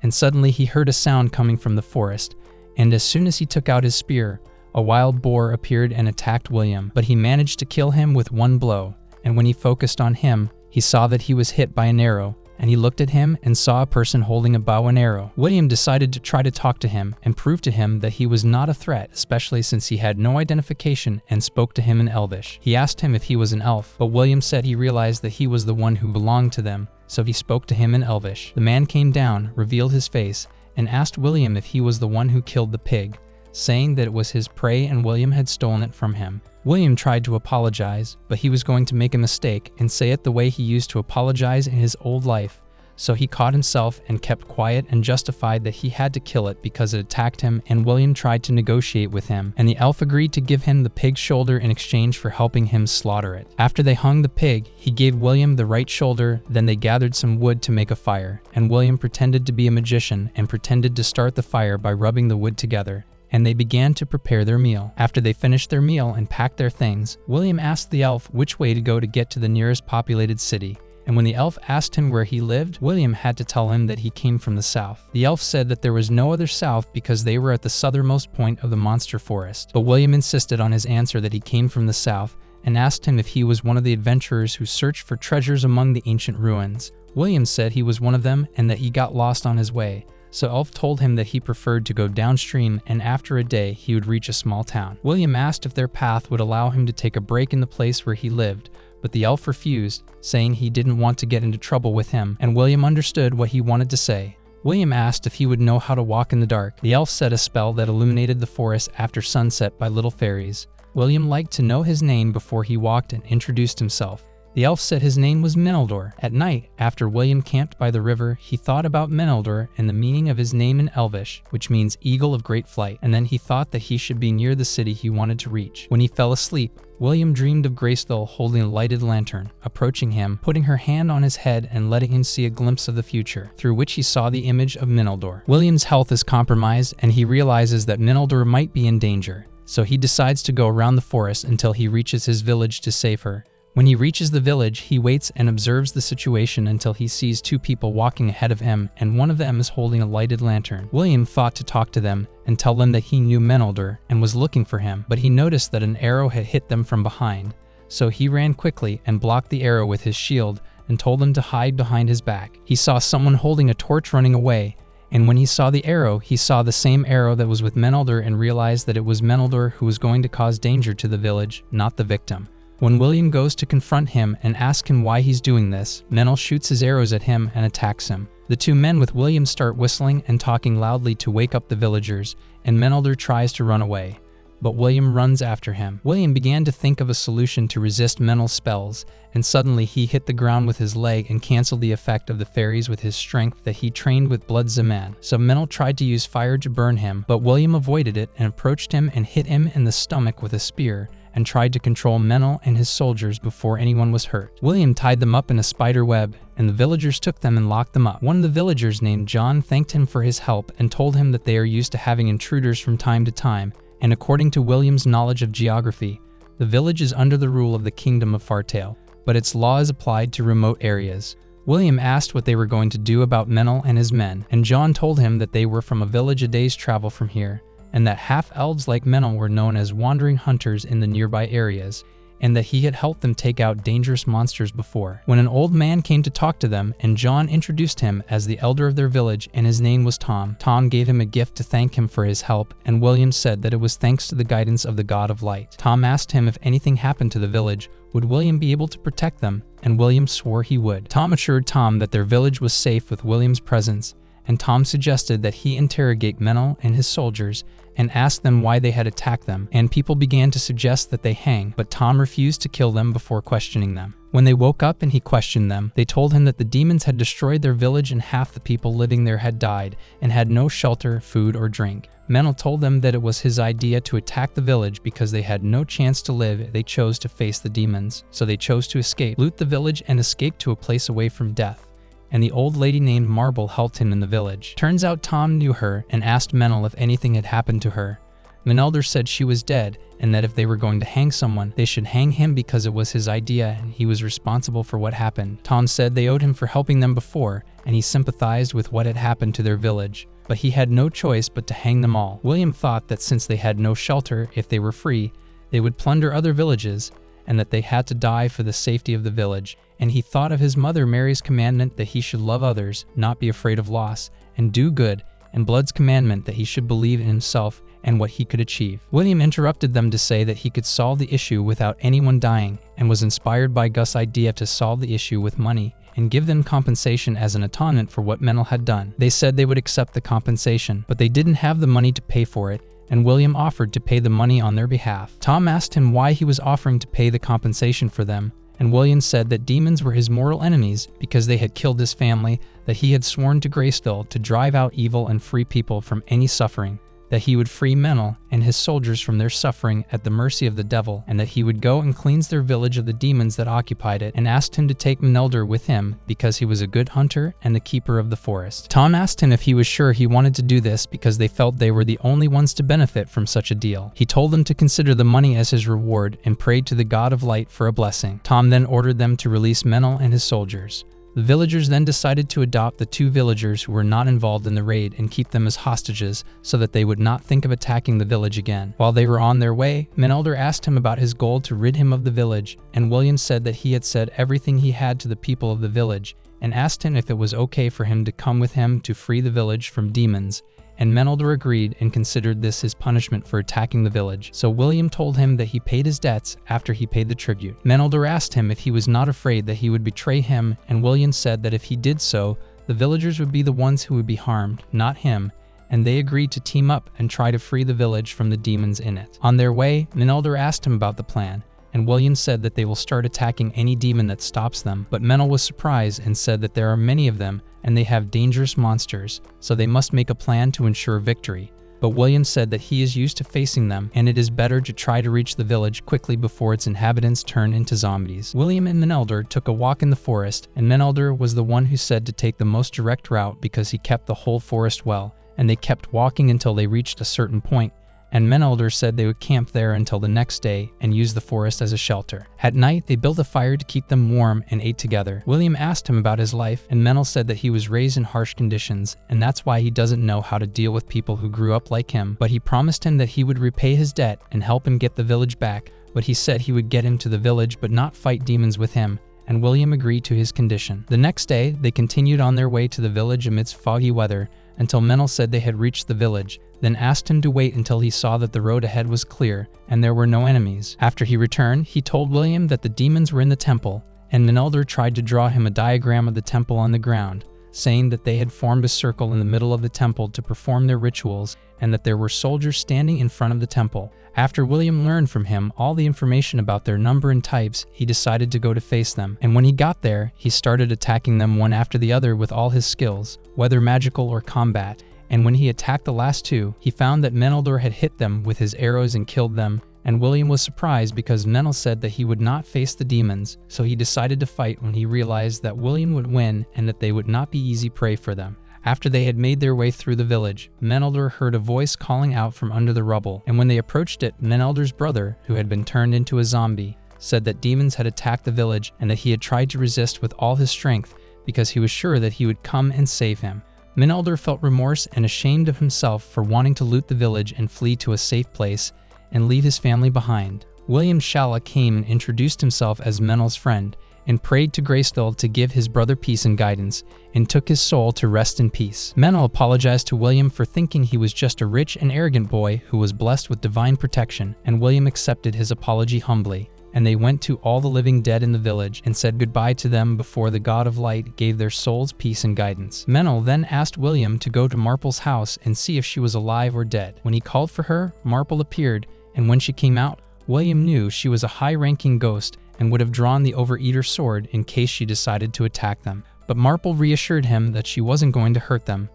and suddenly he heard a sound coming from the forest, and as soon as he took out his spear, a wild boar appeared and attacked William, but he managed to kill him with one blow, and when he focused on him, he saw that he was hit by an arrow, and he looked at him and saw a person holding a bow and arrow. William decided to try to talk to him and prove to him that he was not a threat, especially since he had no identification and spoke to him in Elvish. He asked him if he was an elf, but William said he realized that he was the one who belonged to them, so he spoke to him in Elvish. The man came down, revealed his face, and asked William if he was the one who killed the pig, saying that it was his prey and William had stolen it from him. William tried to apologize, but he was going to make a mistake and say it the way he used to apologize in his old life, so he caught himself and kept quiet and justified that he had to kill it because it attacked him, and William tried to negotiate with him, and the elf agreed to give him the pig's shoulder in exchange for helping him slaughter it. After they hung the pig, he gave William the right shoulder, then they gathered some wood to make a fire, and William pretended to be a magician and pretended to start the fire by rubbing the wood together, and they began to prepare their meal. After they finished their meal and packed their things, William asked the elf which way to go to get to the nearest populated city, and when the elf asked him where he lived, William had to tell him that he came from the south. The elf said that there was no other south because they were at the southernmost point of the monster forest, but William insisted on his answer that he came from the south and asked him if he was one of the adventurers who searched for treasures among the ancient ruins. William said he was one of them and that he got lost on his way, so Elf told him that he preferred to go downstream and after a day he would reach a small town. William asked if their path would allow him to take a break in the place where he lived, but the elf refused, saying he didn't want to get into trouble with him, and William understood what he wanted to say. William asked if he would know how to walk in the dark. The elf said a spell that illuminated the forest after sunset by little fairies. William liked to know his name before he walked and introduced himself. The elf said his name was Meneldur. At night, after William camped by the river, he thought about Meneldur and the meaning of his name in Elvish, which means eagle of great flight, and then he thought that he should be near the city he wanted to reach. When he fell asleep, William dreamed of Grayskull holding a lighted lantern, approaching him, putting her hand on his head and letting him see a glimpse of the future, through which he saw the image of Meneldur. William's health is compromised and he realizes that Meneldur might be in danger, so he decides to go around the forest until he reaches his village to save her. When he reaches the village, he waits and observes the situation until he sees two people walking ahead of him, and one of them is holding a lighted lantern. William thought to talk to them and tell them that he knew Meneldur and was looking for him, but he noticed that an arrow had hit them from behind, so he ran quickly and blocked the arrow with his shield and told them to hide behind his back. He saw someone holding a torch running away, and when he saw the arrow, he saw the same arrow that was with Meneldur and realized that it was Meneldur who was going to cause danger to the village, not the victim. When William goes to confront him and ask him why he's doing this, Menel shoots his arrows at him and attacks him. The two men with William start whistling and talking loudly to wake up the villagers, and Meneldur tries to run away, but William runs after him. William began to think of a solution to resist Menel's spells, and suddenly he hit the ground with his leg and canceled the effect of the fairies with his strength that he trained with Blood Zaman. So Menel tried to use fire to burn him, but William avoided it and approached him and hit him in the stomach with a spear, and tried to control Menel and his soldiers before anyone was hurt. William tied them up in a spider web, and the villagers took them and locked them up. One of the villagers named John thanked him for his help and told him that they are used to having intruders from time to time, and according to William's knowledge of geography, the village is under the rule of the Kingdom of Fartale, but its law is applied to remote areas. William asked what they were going to do about Menel and his men, and John told him that they were from a village a day's travel from here, and that half-elves like Menel were known as wandering hunters in the nearby areas, and that he had helped them take out dangerous monsters before. When an old man came to talk to them, and John introduced him as the elder of their village, and his name was Tom. Tom gave him a gift to thank him for his help, and William said that it was thanks to the guidance of the God of Light. Tom asked him if anything happened to the village, would William be able to protect them, and William swore he would. Tom assured Tom that their village was safe with William's presence, and Tom suggested that he interrogate Menel and his soldiers and ask them why they had attacked them, and people began to suggest that they hang, but Tom refused to kill them before questioning them. When they woke up and he questioned them, they told him that the demons had destroyed their village and half the people living there had died and had no shelter, food, or drink. Menel told them that it was his idea to attack the village because they had no chance to live. They chose to face the demons, so they chose to escape, loot the village, and escape to a place away from death. And the old lady named Marble helped him in the village. Turns out Tom knew her and asked Menel if anything had happened to her. Menelder said she was dead, and that if they were going to hang someone, they should hang him because it was his idea and he was responsible for what happened. Tom said they owed him for helping them before, and he sympathized with what had happened to their village. But he had no choice but to hang them all. William thought that since they had no shelter, if they were free, they would plunder other villages, and that they had to die for the safety of the village. And he thought of his mother Mary's commandment that he should love others, not be afraid of loss, and do good, and Blood's commandment that he should believe in himself and what he could achieve. William interrupted them to say that he could solve the issue without anyone dying, and was inspired by Gus' idea to solve the issue with money and give them compensation as an atonement for what Menel had done. They said they would accept the compensation, but they didn't have the money to pay for it, and William offered to pay the money on their behalf. Tom asked him why he was offering to pay the compensation for them, and William said that demons were his mortal enemies because they had killed his family, that he had sworn to Graceville to drive out evil and free people from any suffering, that he would free Menel and his soldiers from their suffering at the mercy of the devil, and that he would go and cleanse their village of the demons that occupied it, and asked him to take Menelder with him because he was a good hunter and the keeper of the forest. Tom asked him if he was sure he wanted to do this because they felt they were the only ones to benefit from such a deal. He told them to consider the money as his reward and prayed to the god of light for a blessing. Tom then ordered them to release Menel and his soldiers. The villagers then decided to adopt the 2 villagers who were not involved in the raid and keep them as hostages so that they would not think of attacking the village again. While they were on their way, Menelder asked him about his goal to rid him of the village, and William said that he had said everything he had to the people of the village, and asked him if it was okay for him to come with him to free the village from demons. And Menelder agreed and considered this his punishment for attacking the village. So William told him that he paid his debts after he paid the tribute. Menelder asked him if he was not afraid that he would betray him, and William said that if he did so, the villagers would be the ones who would be harmed, not him, and they agreed to team up and try to free the village from the demons in it. On their way, Menelder asked him about the plan, and William said that they will start attacking any demon that stops them, but Menel was surprised and said that there are many of them, and they have dangerous monsters, so they must make a plan to ensure victory. But William said that he is used to facing them, and it is better to try to reach the village quickly before its inhabitants turn into zombies. William and Menelder took a walk in the forest, and Menelder was the one who said to take the most direct route because he kept the whole forest well, and they kept walking until they reached a certain point, and Menelder said they would camp there until the next day and use the forest as a shelter. At night, they built a fire to keep them warm and ate together. William asked him about his life, and Menel said that he was raised in harsh conditions, and that's why he doesn't know how to deal with people who grew up like him, but he promised him that he would repay his debt and help him get the village back, but he said he would get him to the village but not fight demons with him, and William agreed to his condition. The next day, they continued on their way to the village amidst foggy weather, until Menel said they had reached the village, then asked him to wait until he saw that the road ahead was clear and there were no enemies. After he returned, he told William that the demons were in the temple, and Menelder tried to draw him a diagram of the temple on the ground, saying that they had formed a circle in the middle of the temple to perform their rituals and that there were soldiers standing in front of the temple. After William learned from him all the information about their number and types, he decided to go to face them, and when he got there, he started attacking them one after the other with all his skills, whether magical or combat, and when he attacked the last 2, he found that Menelder had hit them with his arrows and killed them, and William was surprised because Menel said that he would not face the demons, so he decided to fight when he realized that William would win and that they would not be easy prey for them. After they had made their way through the village, Menelder heard a voice calling out from under the rubble, and when they approached it, Menelder's brother, who had been turned into a zombie, said that demons had attacked the village and that he had tried to resist with all his strength because he was sure that he would come and save him. Menelder felt remorse and ashamed of himself for wanting to loot the village and flee to a safe place and leave his family behind. William Shalla came and introduced himself as Menel's friend and prayed to Graceville to give his brother peace and guidance, and took his soul to rest in peace. Menel apologized to William for thinking he was just a rich and arrogant boy who was blessed with divine protection, and William accepted his apology humbly. and they went to all the living dead in the village and said goodbye to them before the God of Light gave their souls peace and guidance. Menel then asked William to go to Marple's house and see if she was alive or dead. When he called for her, Marple appeared, and when she came out, William knew she was a high-ranking ghost and would have drawn the Overeater sword in case she decided to attack them. But Marple reassured him that she wasn't going to hurt them.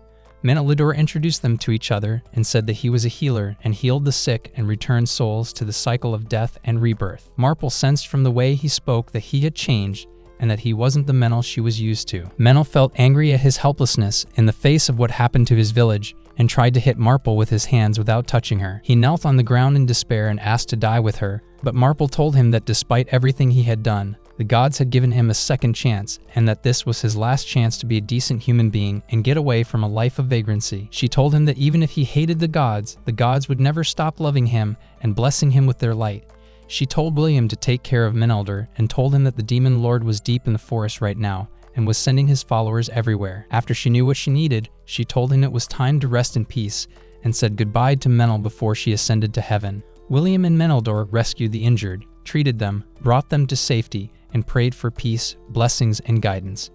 Menelidor introduced them to each other and said that he was a healer and healed the sick and returned souls to the cycle of death and rebirth. Marple sensed from the way he spoke that he had changed and that he wasn't the Menel she was used to. Menel felt angry at his helplessness in the face of what happened to his village and tried to hit Marple with his hands without touching her. He knelt on the ground in despair and asked to die with her, but Marple told him that despite everything he had done, the gods had given him a second chance, and that this was his last chance to be a decent human being and get away from a life of vagrancy. She told him that even if he hated the gods would never stop loving him and blessing him with their light. She told William to take care of Menelder and told him that the demon lord was deep in the forest right now and was sending his followers everywhere. After she knew what she needed, she told him it was time to rest in peace and said goodbye to Menel before she ascended to heaven. William and Meneldor rescued the injured, treated them, brought them to safety, and prayed for peace, blessings, and guidance.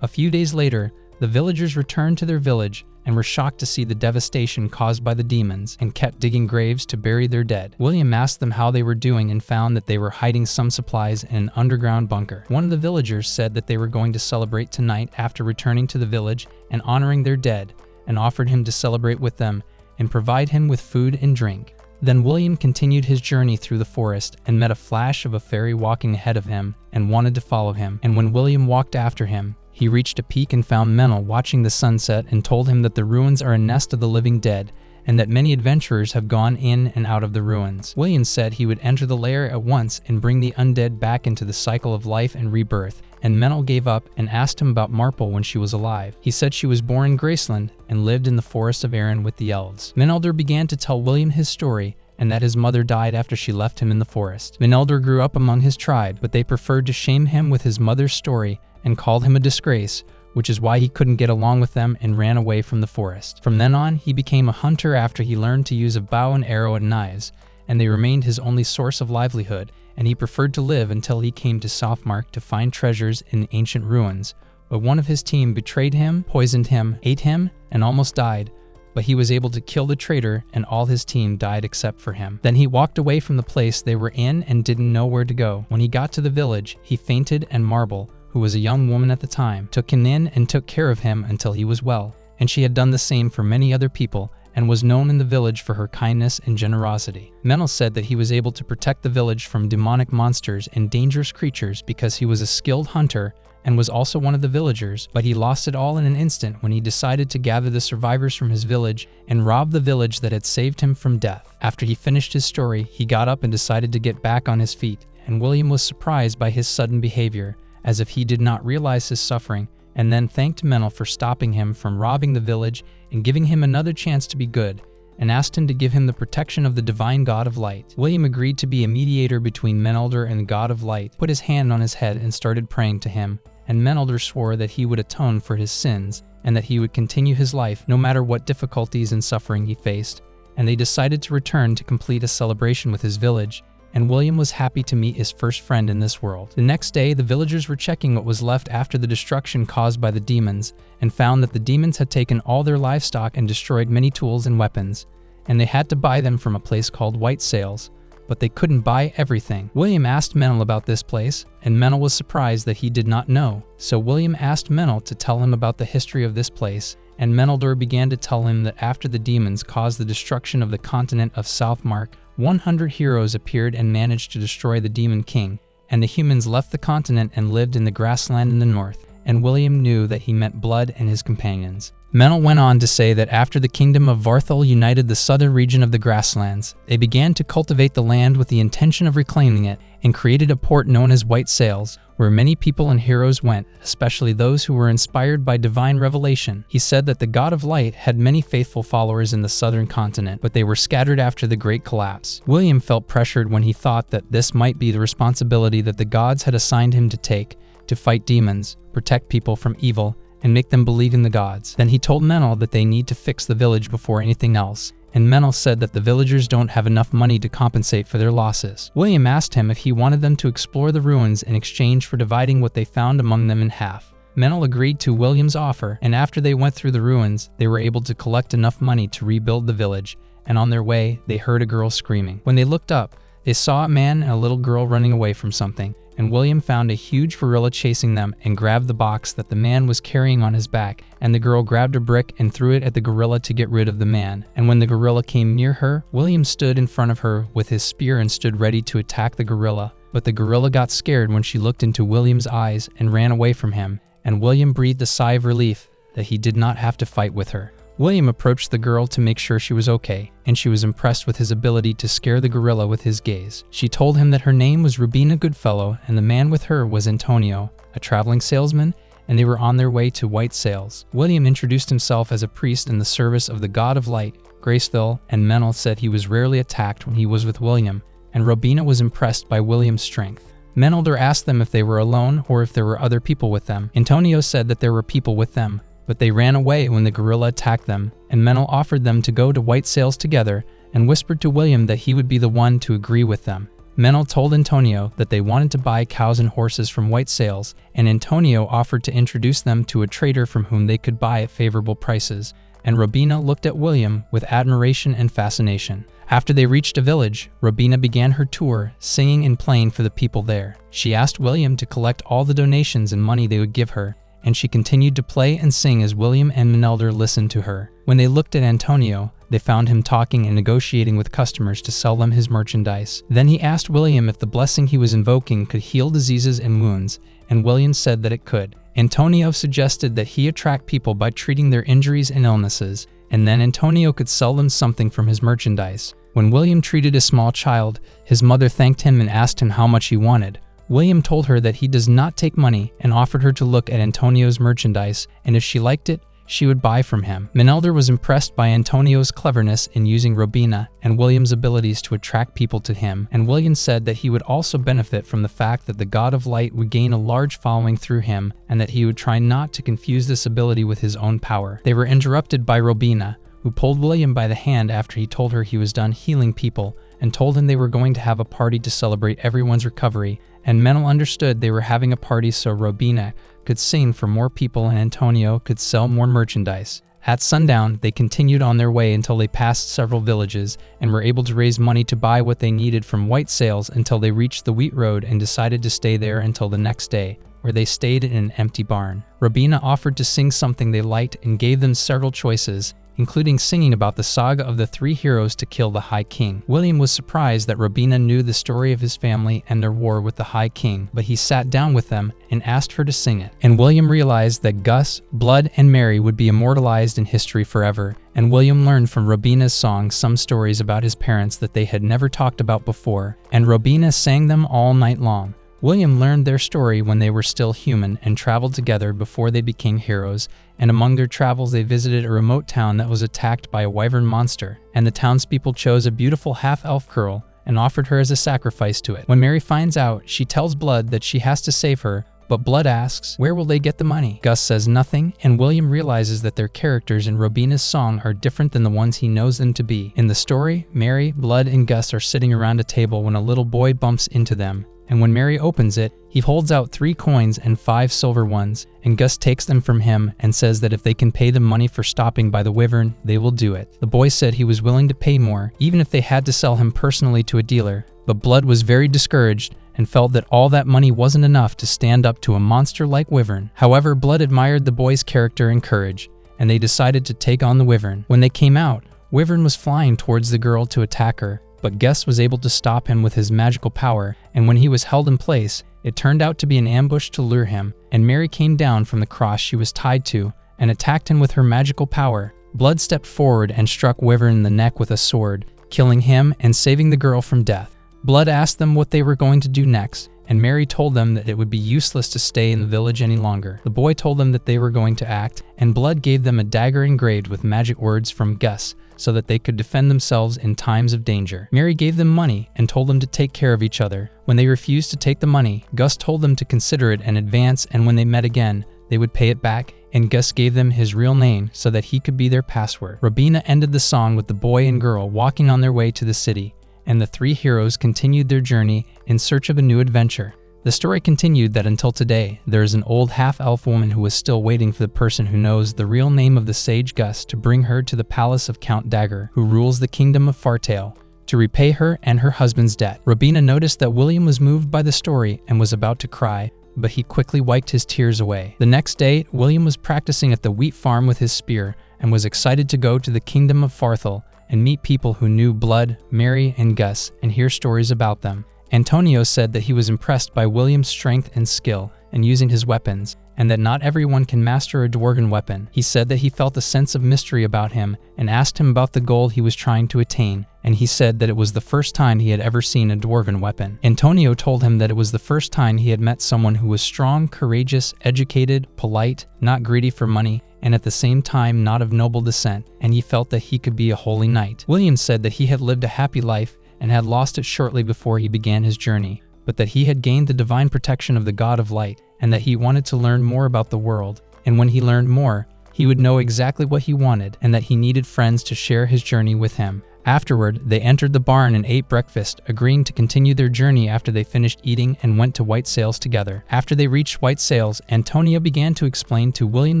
A few days later, the villagers returned to their village and were shocked to see the devastation caused by the demons and kept digging graves to bury their dead. William asked them how they were doing and found that they were hiding some supplies in an underground bunker. One of the villagers said that they were going to celebrate tonight after returning to the village and honoring their dead, and offered him to celebrate with them and provide him with food and drink. Then William continued his journey through the forest and met a flash of a fairy walking ahead of him and wanted to follow him. And when William walked after him, he reached a peak and found Menel watching the sunset and told him that the ruins are a nest of the living dead and that many adventurers have gone in and out of the ruins. William said he would enter the lair at once and bring the undead back into the cycle of life and rebirth, and Menel gave up and asked him about Marple when she was alive. He said she was born in Graceland and lived in the forest of Erin with the elves. Menelder began to tell William his story and that his mother died after she left him in the forest. Menelder grew up among his tribe, but they preferred to shame him with his mother's story and called him a disgrace, which is why he couldn't get along with them and ran away from the forest. From then on, he became a hunter after he learned to use a bow and arrow and knives, and they remained his only source of livelihood, and he preferred to live until he came to Southmark to find treasures in ancient ruins. But one of his team betrayed him, poisoned him, ate him, and almost died, but he was able to kill the traitor and all his team died except for him. Then he walked away from the place they were in and didn't know where to go. When he got to the village, he fainted, and Marble, who was a young woman at the time, took him in and took care of him until he was well, and she had done the same for many other people and was known in the village for her kindness and generosity. Menel said that he was able to protect the village from demonic monsters and dangerous creatures because he was a skilled hunter and was also one of the villagers, but he lost it all in an instant when he decided to gather the survivors from his village and rob the village that had saved him from death. After he finished his story, he got up and decided to get back on his feet, and William was surprised by his sudden behavior, as if he did not realize his suffering, and then thanked Menel for stopping him from robbing the village and giving him another chance to be good, and asked him to give him the protection of the divine god of light. William agreed to be a mediator between Menelder and the god of light, put his hand on his head and started praying to him, and Menelder swore that he would atone for his sins and that he would continue his life no matter what difficulties and suffering he faced, and they decided to return to complete a celebration with his village, and William was happy to meet his first friend in this world. The next day, the villagers were checking what was left after the destruction caused by the demons, and found that the demons had taken all their livestock and destroyed many tools and weapons, and they had to buy them from a place called White Sails, but they couldn't buy everything. William asked Menel about this place, and Menel was surprised that he did not know, so William asked Menel to tell him about the history of this place, and Menelder began to tell him that after the demons caused the destruction of the continent of Southmark, 100 heroes appeared and managed to destroy the Demon King, and the humans left the continent and lived in the grassland in the north, and William knew that he meant Blood and his companions. Menel went on to say that after the kingdom of Varthol united the southern region of the grasslands, they began to cultivate the land with the intention of reclaiming it, and created a port known as White Sails, where many people and heroes went, especially those who were inspired by divine revelation. He said that the God of Light had many faithful followers in the southern continent, but they were scattered after the Great Collapse. William felt pressured when he thought that this might be the responsibility that the gods had assigned him to take, to fight demons, protect people from evil, and make them believe in the gods. Then he told Menel that they need to fix the village before anything else, and Menel said that the villagers don't have enough money to compensate for their losses. William asked him if he wanted them to explore the ruins in exchange for dividing what they found among them in half. Menel agreed to William's offer, and after they went through the ruins, they were able to collect enough money to rebuild the village, and on their way, they heard a girl screaming. When they looked up, they saw a man and a little girl running away from something, and William found a huge gorilla chasing them and grabbed the box that the man was carrying on his back, and the girl grabbed a brick and threw it at the gorilla to get rid of the man. And when the gorilla came near her, William stood in front of her with his spear and stood ready to attack the gorilla. But the gorilla got scared when she looked into William's eyes and ran away from him, and William breathed a sigh of relief that he did not have to fight with her. William approached the girl to make sure she was okay, and she was impressed with his ability to scare the gorilla with his gaze. She told him that her name was Rubina Goodfellow, and the man with her was Antonio, a traveling salesman, and they were on their way to White Sails. William introduced himself as a priest in the service of the god of light, Graceville, and Menel said he was rarely attacked when he was with William, and Robina was impressed by William's strength. Menelder asked them if they were alone or if there were other people with them. Antonio said that there were people with them, but they ran away when the gorilla attacked them, and Menel offered them to go to White Sails together and whispered to William that he would be the one to agree with them. Menel told Antonio that they wanted to buy cows and horses from White Sails, and Antonio offered to introduce them to a trader from whom they could buy at favorable prices, and Robina looked at William with admiration and fascination. After they reached a village, Robina began her tour, singing and playing for the people there. She asked William to collect all the donations and money they would give her, and she continued to play and sing as William and Menelder listened to her. When they looked at Antonio, they found him talking and negotiating with customers to sell them his merchandise. Then he asked William if the blessing he was invoking could heal diseases and wounds, and William said that it could. Antonio suggested that he attract people by treating their injuries and illnesses, and then Antonio could sell them something from his merchandise. When William treated a small child, his mother thanked him and asked him how much he wanted. William told her that he does not take money and offered her to look at Antonio's merchandise, and if she liked it, she would buy from him. Menelder was impressed by Antonio's cleverness in using Robina and William's abilities to attract people to him, and William said that he would also benefit from the fact that the God of Light would gain a large following through him, and that he would try not to confuse this ability with his own power. They were interrupted by Robina, who pulled William by the hand after he told her he was done healing people, and told him they were going to have a party to celebrate everyone's recovery, and Menel understood they were having a party so Robina could sing for more people and Antonio could sell more merchandise. At sundown, they continued on their way until they passed several villages and were able to raise money to buy what they needed from White Sails until they reached the wheat road and decided to stay there until the next day, where they stayed in an empty barn. Robina offered to sing something they liked and gave them several choices, including singing about the saga of the 3 heroes to kill the High King. William was surprised that Robina knew the story of his family and their war with the High King, but he sat down with them and asked her to sing it. And William realized that Gus, Blood, and Mary would be immortalized in history forever, and William learned from Robina's song some stories about his parents that they had never talked about before, and Robina sang them all night long. William learned their story when they were still human and traveled together before they became heroes, and among their travels they visited a remote town that was attacked by a wyvern monster, and the townspeople chose a beautiful half-elf girl and offered her as a sacrifice to it. When Mary finds out, she tells Blood that she has to save her, but Blood asks, where will they get the money? Gus says nothing, and William realizes that their characters in Robina's song are different than the ones he knows them to be. In the story, Mary, Blood, and Gus are sitting around a table when a little boy bumps into them, and when Mary opens it, he holds out 3 coins and 5 silver ones, and Gus takes them from him and says that if they can pay the money for stopping by the wyvern, they will do it. The boy said he was willing to pay more, even if they had to sell him personally to a dealer, but Blood was very discouraged and felt that all that money wasn't enough to stand up to a monster like wyvern. However, Blood admired the boy's character and courage, and they decided to take on the wyvern. When they came out, Wyvern was flying towards the girl to attack her, but Gus was able to stop him with his magical power, and when he was held in place, it turned out to be an ambush to lure him, and Mary came down from the cross she was tied to and attacked him with her magical power. Blood stepped forward and struck Wyvern in the neck with a sword, killing him and saving the girl from death. Blood asked them what they were going to do next, and Mary told them that it would be useless to stay in the village any longer. The boy told them that they were going to act, and Blood gave them a dagger engraved with magic words from Gus, so that they could defend themselves in times of danger. Mary gave them money and told them to take care of each other. When they refused to take the money, Gus told them to consider it in advance, and when they met again, they would pay it back and Gus gave them his real name so that he could be their password. Robina ended the song with the boy and girl walking on their way to the city, and the three heroes continued their journey in search of a new adventure. The story continued that until today, there is an old half-elf woman who is still waiting for the person who knows the real name of the sage Gus to bring her to the palace of Count Dagger, who rules the kingdom of Fartale, to repay her and her husband's debt. Robina noticed that William was moved by the story and was about to cry, but he quickly wiped his tears away. The next day, William was practicing at the wheat farm with his spear and was excited to go to the kingdom of Farthel and meet people who knew Blood, Mary, and Gus and hear stories about them. Antonio said that he was impressed by William's strength and skill in using his weapons, and that not everyone can master a dwarven weapon. He said that he felt a sense of mystery about him and asked him about the goal he was trying to attain, and he said that it was the first time he had ever seen a dwarven weapon. Antonio told him that it was the first time he had met someone who was strong, courageous, educated, polite, not greedy for money, and at the same time not of noble descent, and he felt that he could be a holy knight. William said that he had lived a happy life and had lost it shortly before he began his journey, but that he had gained the divine protection of the God of Light, and that he wanted to learn more about the world, and when he learned more, he would know exactly what he wanted, and that he needed friends to share his journey with him. Afterward, they entered the barn and ate breakfast, agreeing to continue their journey after they finished eating and went to White Sails together. After they reached White Sails, Antonio began to explain to William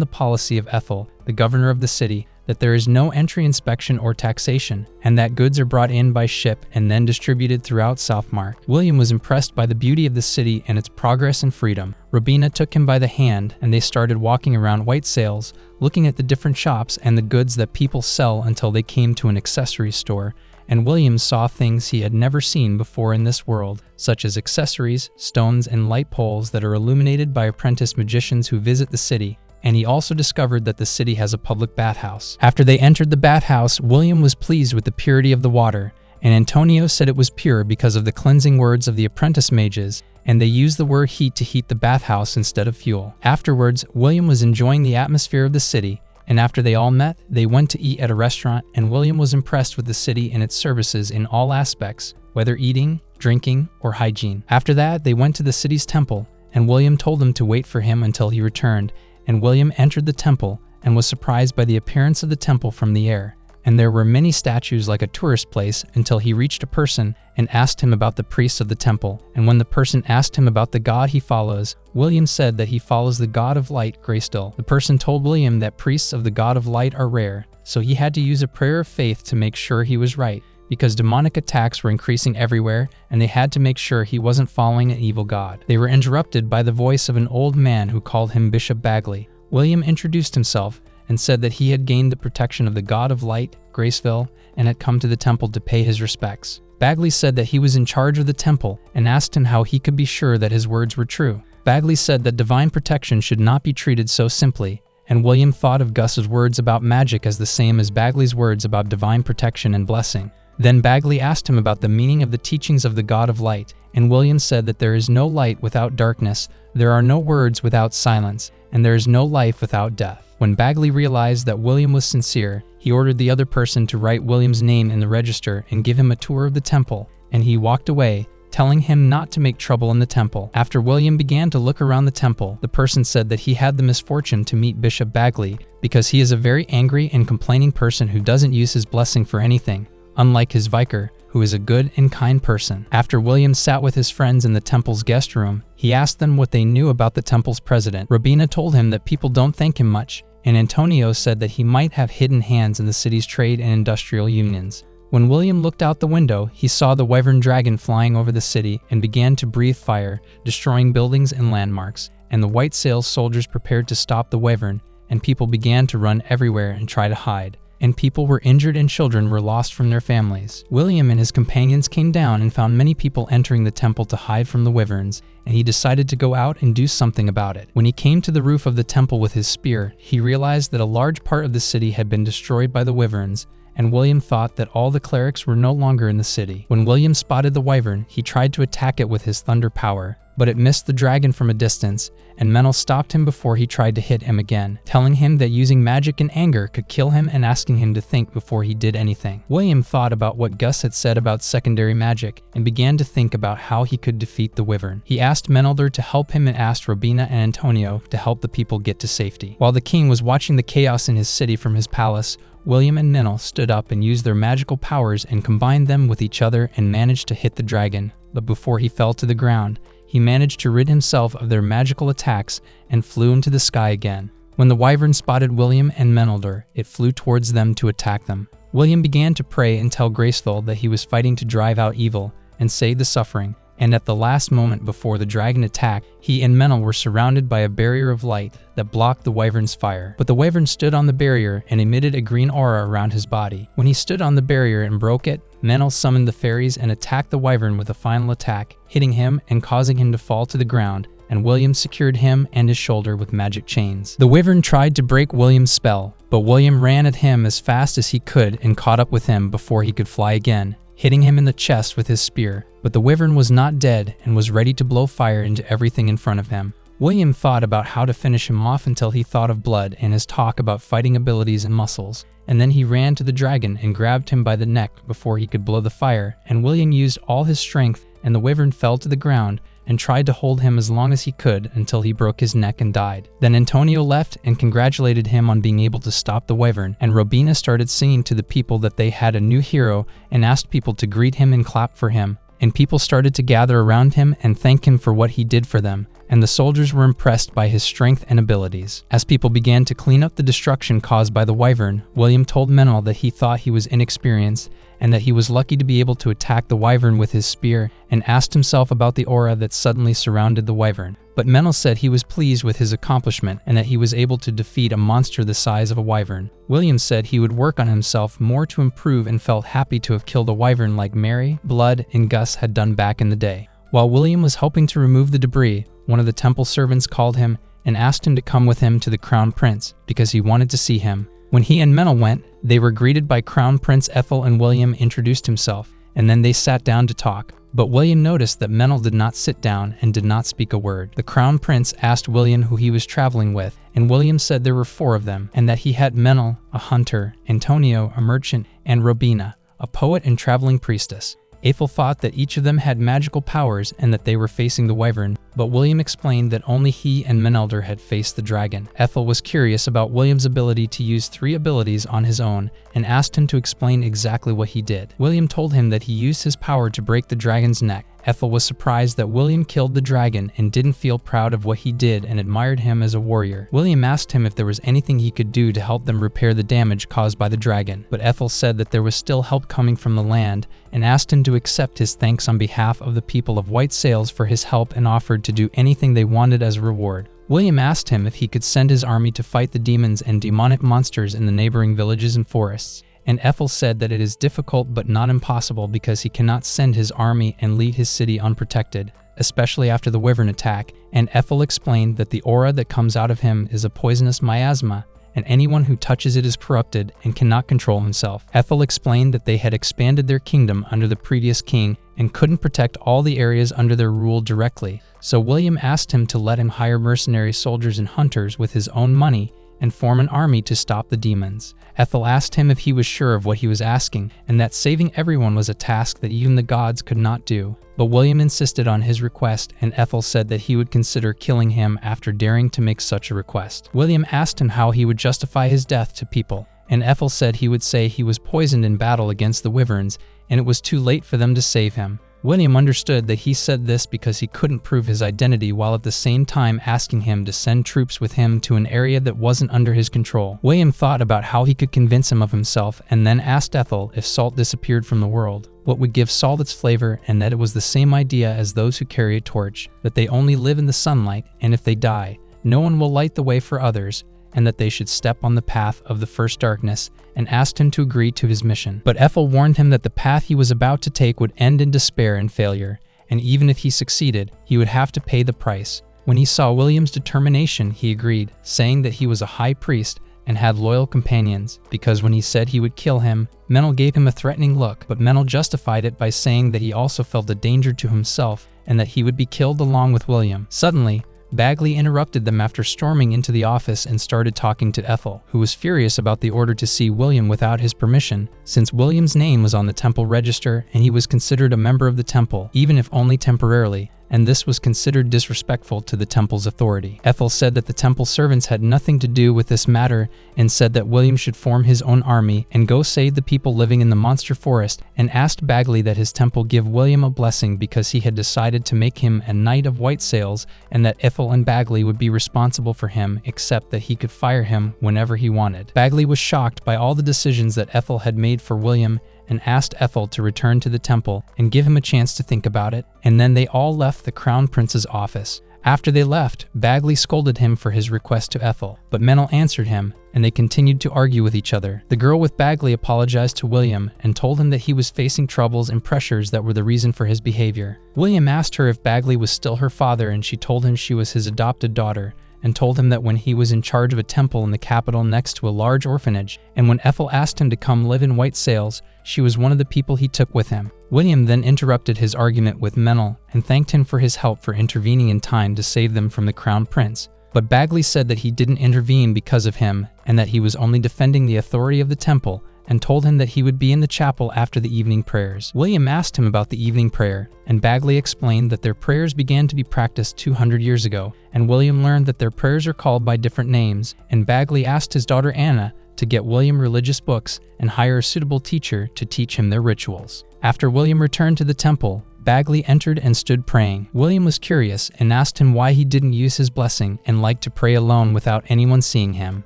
the policy of Ethel, the governor of the city, that there is no entry inspection or taxation, and that goods are brought in by ship and then distributed throughout Southmark. William was impressed by the beauty of the city and its progress and freedom. Robina took him by the hand, and they started walking around White Sails, looking at the different shops and the goods that people sell until they came to an accessory store, and William saw things he had never seen before in this world, such as accessories, stones, and light poles that are illuminated by apprentice magicians who visit the city. And he also discovered that the city has a public bathhouse. After they entered the bathhouse, William was pleased with the purity of the water, and Antonio said it was pure because of the cleansing words of the apprentice mages, and they used the word heat to heat the bathhouse instead of fuel. Afterwards, William was enjoying the atmosphere of the city, and after they all met, they went to eat at a restaurant, and William was impressed with the city and its services in all aspects, whether eating, drinking, or hygiene. After that, they went to the city's temple, and William told them to wait for him until he returned, and William entered the temple and was surprised by the appearance of the temple from the air. And there were many statues like a tourist place until he reached a person and asked him about the priests of the temple. And when the person asked him about the god he follows, William said that he follows the god of light, Grayskull. The person told William that priests of the god of light are rare, so he had to use a prayer of faith to make sure he was right, because demonic attacks were increasing everywhere, and they had to make sure he wasn't following an evil god. They were interrupted by the voice of an old man who called him Bishop Bagley. William introduced himself and said that he had gained the protection of the god of light, Graceville, and had come to the temple to pay his respects. Bagley said that he was in charge of the temple and asked him how he could be sure that his words were true. Bagley said that divine protection should not be treated so simply, and William thought of Gus's words about magic as the same as Bagley's words about divine protection and blessing. Then Bagley asked him about the meaning of the teachings of the God of Light, and William said that there is no light without darkness, there are no words without silence, and there is no life without death. When Bagley realized that William was sincere, he ordered the other person to write William's name in the register and give him a tour of the temple, and he walked away, telling him not to make trouble in the temple. After William began to look around the temple, the person said that he had the misfortune to meet Bishop Bagley because he is a very angry and complaining person who doesn't use his blessing for anything, unlike his vicar, who is a good and kind person. After William sat with his friends in the temple's guest room, he asked them what they knew about the temple's president. Robina told him that people don't thank him much, and Antonio said that he might have hidden hands in the city's trade and industrial unions. When William looked out the window, he saw the wyvern dragon flying over the city and began to breathe fire, destroying buildings and landmarks, and the White Sails soldiers prepared to stop the wyvern, and people began to run everywhere and try to hide. And people were injured and children were lost from their families. William and his companions came down and found many people entering the temple to hide from the wyverns, and he decided to go out and do something about it. When he came to the roof of the temple with his spear, he realized that a large part of the city had been destroyed by the wyverns, and William thought that all the clerics were no longer in the city. When William spotted the wyvern, he tried to attack it with his thunder power, but it missed the dragon from a distance, and Menel stopped him before he tried to hit him again, telling him that using magic and anger could kill him and asking him to think before he did anything. William thought about what Gus had said about secondary magic and began to think about how he could defeat the wyvern. He asked Menelder to help him and asked Robina and Antonio to help the people get to safety. While the king was watching the chaos in his city from his palace, William and Menel stood up and used their magical powers and combined them with each other and managed to hit the dragon, but before he fell to the ground, he managed to rid himself of their magical attacks and flew into the sky again. When the wyvern spotted William and Menelder, it flew towards them to attack them. William began to pray and tell Graceful that he was fighting to drive out evil and save the suffering, and at the last moment before the dragon attacked, he and Menel were surrounded by a barrier of light that blocked the wyvern's fire. But the wyvern stood on the barrier and emitted a green aura around his body. When he stood on the barrier and broke it, Menel summoned the fairies and attacked the wyvern with a final attack, hitting him and causing him to fall to the ground, and William secured him and his shoulder with magic chains. The wyvern tried to break William's spell, but William ran at him as fast as he could and caught up with him before he could fly again, hitting him in the chest with his spear. But the wyvern was not dead and was ready to blow fire into everything in front of him. William thought about how to finish him off until he thought of blood and his talk about fighting abilities and muscles, and then he ran to the dragon and grabbed him by the neck before he could blow the fire, and William used all his strength and the wyvern fell to the ground and tried to hold him as long as he could until he broke his neck and died. Then Antonio left and congratulated him on being able to stop the wyvern, and Robina started singing to the people that they had a new hero and asked people to greet him and clap for him, and people started to gather around him and thank him for what he did for them, and the soldiers were impressed by his strength and abilities. As people began to clean up the destruction caused by the wyvern, William told Menel that he thought he was inexperienced and that he was lucky to be able to attack the wyvern with his spear, and asked himself about the aura that suddenly surrounded the wyvern. But Menel said he was pleased with his accomplishment and that he was able to defeat a monster the size of a wyvern. William said he would work on himself more to improve and felt happy to have killed a wyvern like Mary, Blood, and Gus had done back in the day. While William was helping to remove the debris, one of the temple servants called him and asked him to come with him to the Crown Prince because he wanted to see him. When he and Menel went, they were greeted by Crown Prince Ethel, and William introduced himself, and then they sat down to talk. But William noticed that Menel did not sit down and did not speak a word. The Crown Prince asked William who he was traveling with, and William said there were 4 of them, and that he had Menel, a hunter, Antonio, a merchant, and Robina, a poet and traveling priestess. Ethel thought that each of them had magical powers and that they were facing the wyvern, but William explained that only he and Menelder had faced the dragon. Ethel was curious about William's ability to use 3 abilities on his own and asked him to explain exactly what he did. William told him that he used his power to break the dragon's neck. Ethel was surprised that William killed the dragon and didn't feel proud of what he did and admired him as a warrior. William asked him if there was anything he could do to help them repair the damage caused by the dragon, but Ethel said that there was still help coming from the land and asked him to accept his thanks on behalf of the people of White Sails for his help and offered to do anything they wanted as a reward. William asked him if he could send his army to fight the demons and demonic monsters in the neighboring villages and forests, and Ethel said that it is difficult but not impossible because he cannot send his army and leave his city unprotected, especially after the wyvern attack, and Ethel explained that the aura that comes out of him is a poisonous miasma, and anyone who touches it is corrupted and cannot control himself. Ethel explained that they had expanded their kingdom under the previous king and couldn't protect all the areas under their rule directly, so William asked him to let him hire mercenary soldiers and hunters with his own money and form an army to stop the demons. Ethel asked him if he was sure of what he was asking, and that saving everyone was a task that even the gods could not do. But William insisted on his request, and Ethel said that he would consider killing him after daring to make such a request. William asked him how he would justify his death to people, and Ethel said he would say he was poisoned in battle against the wyverns, and it was too late for them to save him. William understood that he said this because he couldn't prove his identity while at the same time asking him to send troops with him to an area that wasn't under his control. William thought about how he could convince him of himself and then asked Ethel if salt disappeared from the world, what would give salt its flavor, and that it was the same idea as those who carry a torch, that they only live in the sunlight, and if they die, no one will light the way for others, and that they should step on the path of the first darkness, and asked him to agree to his mission. But Ethel warned him that the path he was about to take would end in despair and failure, and even if he succeeded, he would have to pay the price. When he saw William's determination, he agreed, saying that he was a high priest and had loyal companions, because when he said he would kill him, Menel gave him a threatening look, but Menel justified it by saying that he also felt a danger to himself and that he would be killed along with William. Suddenly, Bagley interrupted them after storming into the office and started talking to Ethel, who was furious about the order to see William without his permission, since William's name was on the temple register and he was considered a member of the temple, even if only temporarily, and this was considered disrespectful to the temple's authority. Ethel said that the temple servants had nothing to do with this matter and said that William should form his own army and go save the people living in the monster forest, and asked Bagley that his temple give William a blessing because he had decided to make him a knight of white sails, and that Ethel and Bagley would be responsible for him except that he could fire him whenever he wanted. Bagley was shocked by all the decisions that Ethel had made for William and asked Ethel to return to the temple and give him a chance to think about it, and then they all left the Crown Prince's office. After they left, Bagley scolded him for his request to Ethel, but Menel answered him, and they continued to argue with each other. The girl with Bagley apologized to William and told him that he was facing troubles and pressures that were the reason for his behavior. William asked her if Bagley was still her father, and she told him she was his adopted daughter, and told him that when he was in charge of a temple in the capital next to a large orphanage, and when Ethel asked him to come live in White Sails, she was one of the people he took with him. William then interrupted his argument with Menel and thanked him for his help for intervening in time to save them from the Crown Prince. But Bagley said that he didn't intervene because of him and that he was only defending the authority of the temple, and told him that he would be in the chapel after the evening prayers. William asked him about the evening prayer, and Bagley explained that their prayers began to be practiced 200 years ago, and William learned that their prayers are called by different names, and Bagley asked his daughter Anna to get William religious books and hire a suitable teacher to teach him their rituals. After William returned to the temple, Bagley entered and stood praying. William was curious and asked him why he didn't use his blessing and liked to pray alone without anyone seeing him.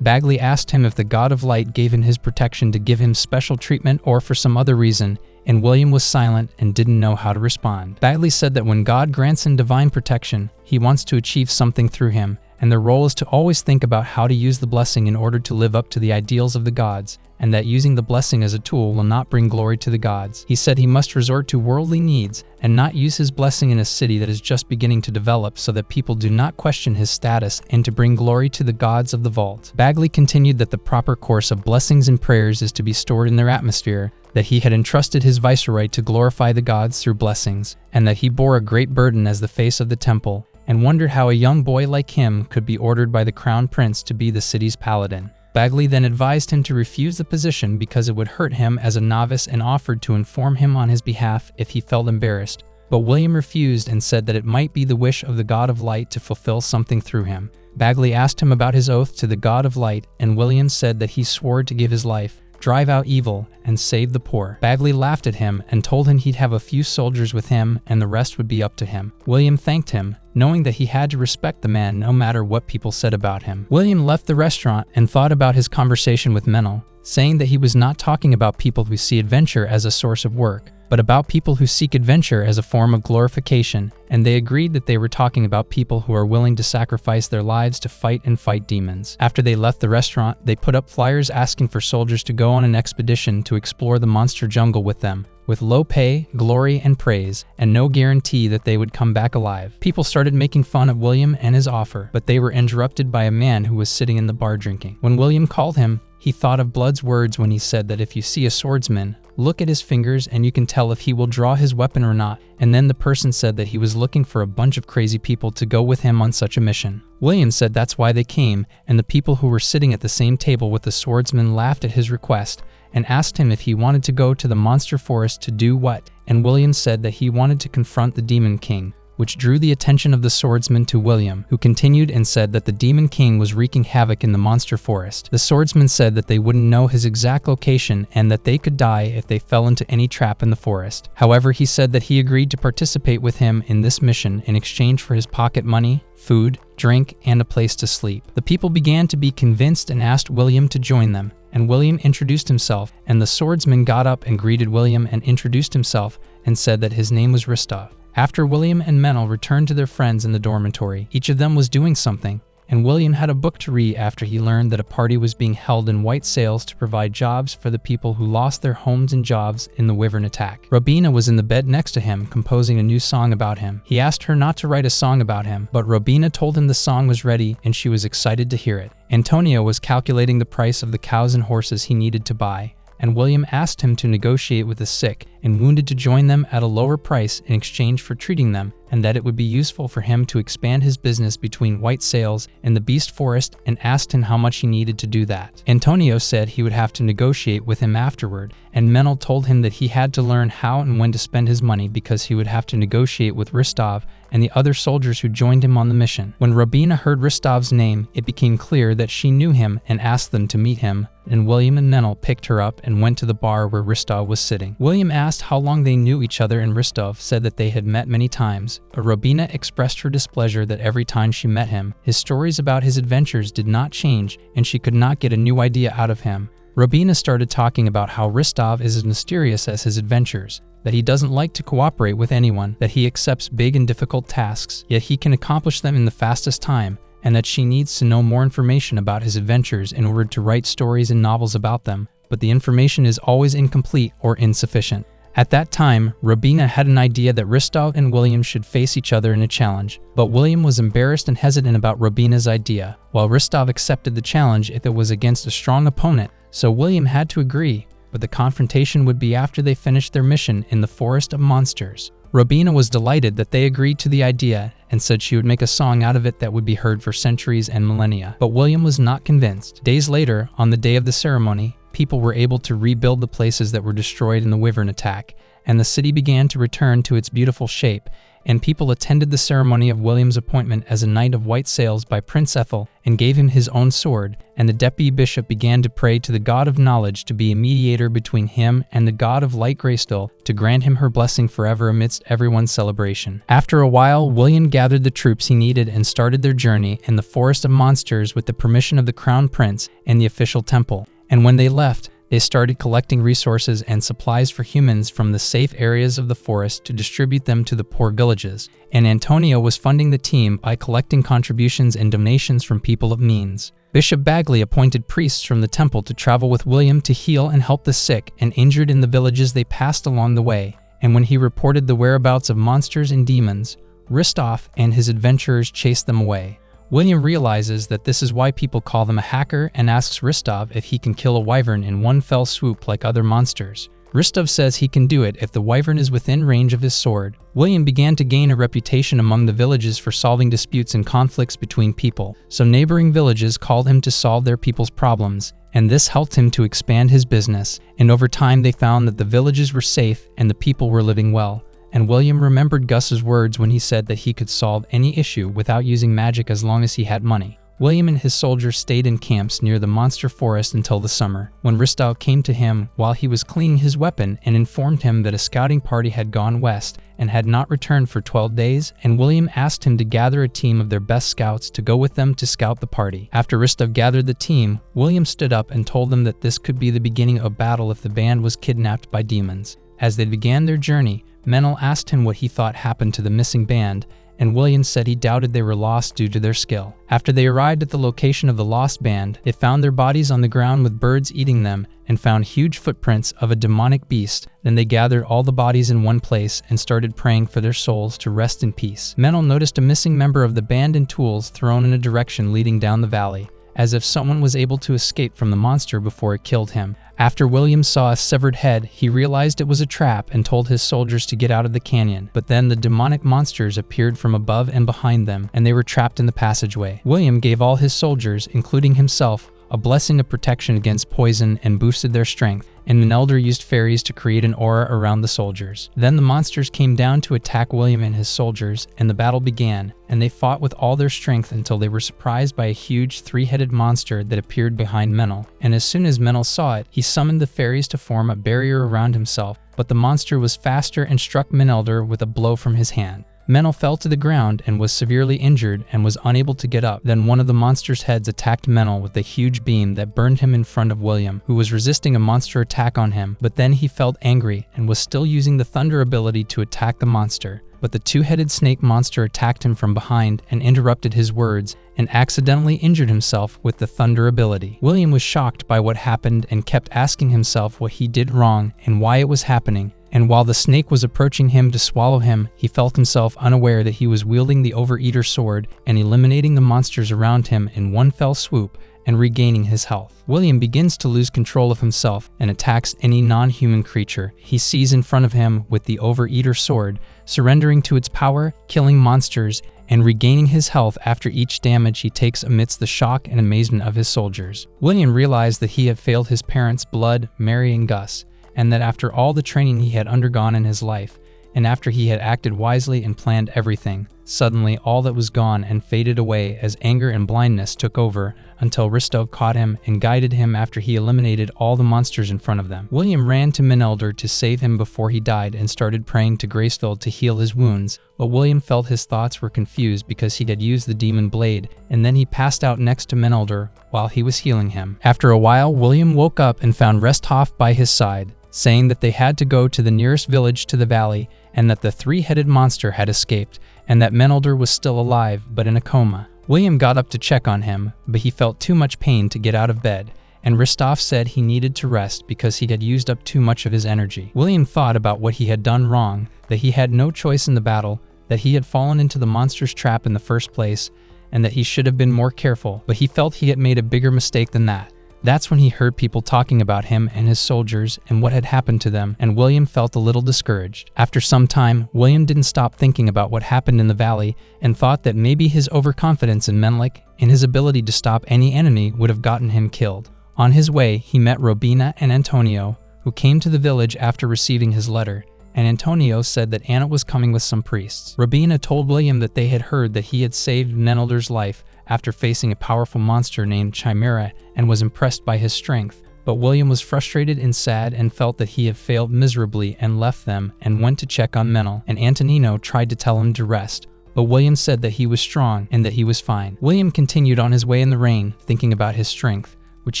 Bagley asked him if the God of Light gave him his protection to give him special treatment or for some other reason, and William was silent and didn't know how to respond. Bagley said that when God grants him divine protection, he wants to achieve something through him, and their role is to always think about how to use the blessing in order to live up to the ideals of the gods, and that using the blessing as a tool will not bring glory to the gods. He said he must resort to worldly needs and not use his blessing in a city that is just beginning to develop so that people do not question his status, and to bring glory to the gods of the vault. Bagley continued that the proper course of blessings and prayers is to be stored in their atmosphere, that he had entrusted his viceroy to glorify the gods through blessings, and that he bore a great burden as the face of the temple, and wondered how a young boy like him could be ordered by the Crown Prince to be the city's paladin. Bagley then advised him to refuse the position because it would hurt him as a novice, and offered to inform him on his behalf if he felt embarrassed. But William refused and said that it might be the wish of the God of Light to fulfill something through him. Bagley asked him about his oath to the God of Light, and William said that he swore to give his life, drive out evil, and save the poor. Bagley laughed at him and told him he'd have a few soldiers with him and the rest would be up to him. William thanked him, knowing that he had to respect the man no matter what people said about him. William left the restaurant and thought about his conversation with Menel, saying that he was not talking about people who see adventure as a source of work, but about people who seek adventure as a form of glorification, and they agreed that they were talking about people who are willing to sacrifice their lives to fight demons. After they left the restaurant, they put up flyers asking for soldiers to go on an expedition to explore the monster jungle with them, with low pay, glory, and praise, and no guarantee that they would come back alive. People started making fun of William and his offer, but they were interrupted by a man who was sitting in the bar drinking. When William called him, he thought of Blood's words when he said that if you see a swordsman, look at his fingers and you can tell if he will draw his weapon or not, and then the person said that he was looking for a bunch of crazy people to go with him on such a mission. William said that's why they came, and the people who were sitting at the same table with the swordsman laughed at his request and asked him if he wanted to go to the monster forest to do what, and William said that he wanted to confront the Demon King, which drew the attention of the swordsman to William, who continued and said that the Demon King was wreaking havoc in the monster forest. The swordsman said that they wouldn't know his exact location and that they could die if they fell into any trap in the forest. However, he said that he agreed to participate with him in this mission in exchange for his pocket money, food, drink, and a place to sleep. The people began to be convinced and asked William to join them, and William introduced himself, and the swordsman got up and greeted William and introduced himself and said that his name was Ristov. After William and Menel returned to their friends in the dormitory, each of them was doing something, and William had a book to read after he learned that a party was being held in White Sails to provide jobs for the people who lost their homes and jobs in the Wyvern attack. Robina was in the bed next to him, composing a new song about him. He asked her not to write a song about him, but Robina told him the song was ready and she was excited to hear it. Antonio was calculating the price of the cows and horses he needed to buy, and William asked him to negotiate with the sick and wounded to join them at a lower price in exchange for treating them, and that it would be useful for him to expand his business between White Sails and the Beast Forest, and asked him how much he needed to do that. Antonio said he would have to negotiate with him afterward, and Menel told him that he had to learn how and when to spend his money because he would have to negotiate with Ristov and the other soldiers who joined him on the mission. When Robina heard Ristov's name, it became clear that she knew him and asked them to meet him, and William and Menel picked her up and went to the bar where Ristov was sitting. William asked how long they knew each other, and Ristov said that they had met many times, but Robina expressed her displeasure that every time she met him, his stories about his adventures did not change and she could not get a new idea out of him. Robina started talking about how Ristov is as mysterious as his adventures, that he doesn't like to cooperate with anyone, that he accepts big and difficult tasks, yet he can accomplish them in the fastest time, and that she needs to know more information about his adventures in order to write stories and novels about them, but the information is always incomplete or insufficient. At that time, Robina had an idea that Ristov and William should face each other in a challenge, but William was embarrassed and hesitant about Robina's idea, while Ristov accepted the challenge if it was against a strong opponent, so William had to agree, but the confrontation would be after they finished their mission in the Forest of Monsters. Robina was delighted that they agreed to the idea and said she would make a song out of it that would be heard for centuries and millennia, but William was not convinced. Days later, on the day of the ceremony, people were able to rebuild the places that were destroyed in the Wyvern attack, and the city began to return to its beautiful shape, and people attended the ceremony of William's appointment as a Knight of White Sails by Prince Ethel and gave him his own sword, and the deputy bishop began to pray to the god of knowledge to be a mediator between him and the god of light Grayskull to grant him her blessing forever amidst everyone's celebration. After a while, William gathered the troops he needed and started their journey in the Forest of Monsters with the permission of the Crown Prince and the official temple. And when they left, they started collecting resources and supplies for humans from the safe areas of the forest to distribute them to the poor villages, and Antonio was funding the team by collecting contributions and donations from people of means. Bishop Bagley appointed priests from the temple to travel with William to heal and help the sick and injured in the villages they passed along the way, and when he reported the whereabouts of monsters and demons, Ristov and his adventurers chased them away. William realizes that this is why people call them a hacker and asks Ristov if he can kill a wyvern in one fell swoop like other monsters. Ristov says he can do it if the wyvern is within range of his sword. William began to gain a reputation among the villages for solving disputes and conflicts between people, so neighboring villages called him to solve their people's problems, and this helped him to expand his business, and over time they found that the villages were safe and the people were living well. And William remembered Gus's words when he said that he could solve any issue without using magic as long as he had money. William and his soldiers stayed in camps near the monster forest until the summer, when Ristov came to him while he was cleaning his weapon and informed him that a scouting party had gone west and had not returned for 12 days, and William asked him to gather a team of their best scouts to go with them to scout the party. After Ristov gathered the team, William stood up and told them that this could be the beginning of a battle if the band was kidnapped by demons. As they began their journey, Menel asked him what he thought happened to the missing band, and William said he doubted they were lost due to their skill. After they arrived at the location of the lost band, they found their bodies on the ground with birds eating them and found huge footprints of a demonic beast. Then they gathered all the bodies in one place and started praying for their souls to rest in peace. Menel noticed a missing member of the band and tools thrown in a direction leading down the valley, as if someone was able to escape from the monster before it killed him. After William saw a severed head, he realized it was a trap and told his soldiers to get out of the canyon. But then the demonic monsters appeared from above and behind them, and they were trapped in the passageway. William gave all his soldiers, including himself, a blessing of protection against poison and boosted their strength, and an elder used fairies to create an aura around the soldiers. Then the monsters came down to attack William and his soldiers, and the battle began, and they fought with all their strength until they were surprised by a huge three-headed monster that appeared behind Menel, and as soon as Menel saw it, he summoned the fairies to form a barrier around himself, but the monster was faster and struck Menelder with a blow from his hand. Menel fell to the ground and was severely injured and was unable to get up. Then one of the monster's heads attacked Menel with a huge beam that burned him in front of William, who was resisting a monster attack on him, but then he felt angry and was still using the thunder ability to attack the monster. but the two-headed snake monster attacked him from behind and interrupted his words and accidentally injured himself with the thunder ability. William was shocked by what happened and kept asking himself what he did wrong and why it was happening. And while the snake was approaching him to swallow him, he felt himself unaware that he was wielding the Overeater sword and eliminating the monsters around him in one fell swoop and regaining his health. William begins to lose control of himself and attacks any non-human creature he sees in front of him with the Overeater sword, surrendering to its power, killing monsters, and regaining his health after each damage he takes amidst the shock and amazement of his soldiers. William realized that he had failed his parents, Blood, Mary, and Gus, and that after all the training he had undergone in his life, and after he had acted wisely and planned everything, suddenly all that was gone and faded away as anger and blindness took over until Ristov caught him and guided him after he eliminated all the monsters in front of them. William ran to Menelder to save him before he died and started praying to Graceful to heal his wounds, but William felt his thoughts were confused because he had used the demon blade, and then he passed out next to Menelder while he was healing him. After a while, William woke up and found Resthoff by his side, saying that they had to go to the nearest village to the valley and that the three-headed monster had escaped and that Menelder was still alive but in a coma. William got up to check on him, but he felt too much pain to get out of bed, and Ristov said he needed to rest because he had used up too much of his energy. William thought about what he had done wrong, that he had no choice in the battle, that he had fallen into the monster's trap in the first place, and that he should have been more careful, but he felt he had made a bigger mistake than that. That's when he heard people talking about him and his soldiers and what had happened to them, and William felt a little discouraged. After some time, William didn't stop thinking about what happened in the valley and thought that maybe his overconfidence in Menelik and his ability to stop any enemy would have gotten him killed. On his way, he met Robina and Antonio, who came to the village after receiving his letter, and Antonio said that Anna was coming with some priests. Robina told William that they had heard that he had saved Menelder's life after facing a powerful monster named Chimera and was impressed by his strength, but William was frustrated and sad and felt that he had failed miserably and left them and went to check on Menel, and Antonino tried to tell him to rest, but William said that he was strong and that he was fine. William continued on his way in the rain, thinking about his strength, which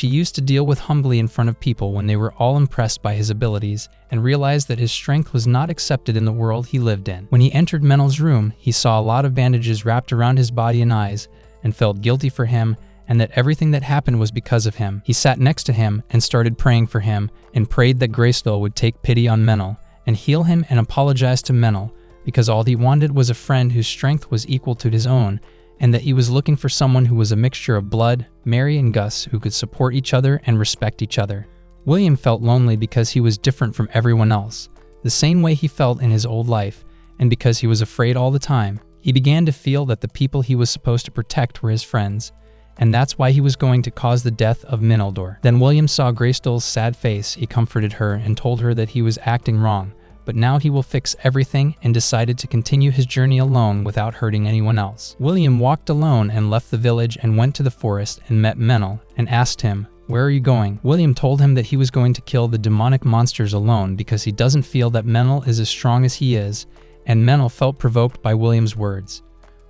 he used to deal with humbly in front of people when they were all impressed by his abilities, and realized that his strength was not accepted in the world he lived in. When he entered Menel's room, he saw a lot of bandages wrapped around his body and eyes, and felt guilty for him, and that everything that happened was because of him. He sat next to him and started praying for him, and prayed that Graceful would take pity on Menel, and heal him and apologize to Menel, because all he wanted was a friend whose strength was equal to his own, and that he was looking for someone who was a mixture of Blood, Mary, and Gus who could support each other and respect each other. William felt lonely because he was different from everyone else, the same way he felt in his old life, and because he was afraid all the time. He began to feel that the people he was supposed to protect were his friends, and that's why he was going to cause the death of Menelder. Then William saw Graceful's sad face. He comforted her and told her that he was acting wrong, but now he will fix everything, and decided to continue his journey alone without hurting anyone else. William walked alone and left the village and went to the forest and met Menel and asked him, "Where are you going?" William told him that he was going to kill the demonic monsters alone because he doesn't feel that Menel is as strong as he is, and Menel felt provoked by William's words.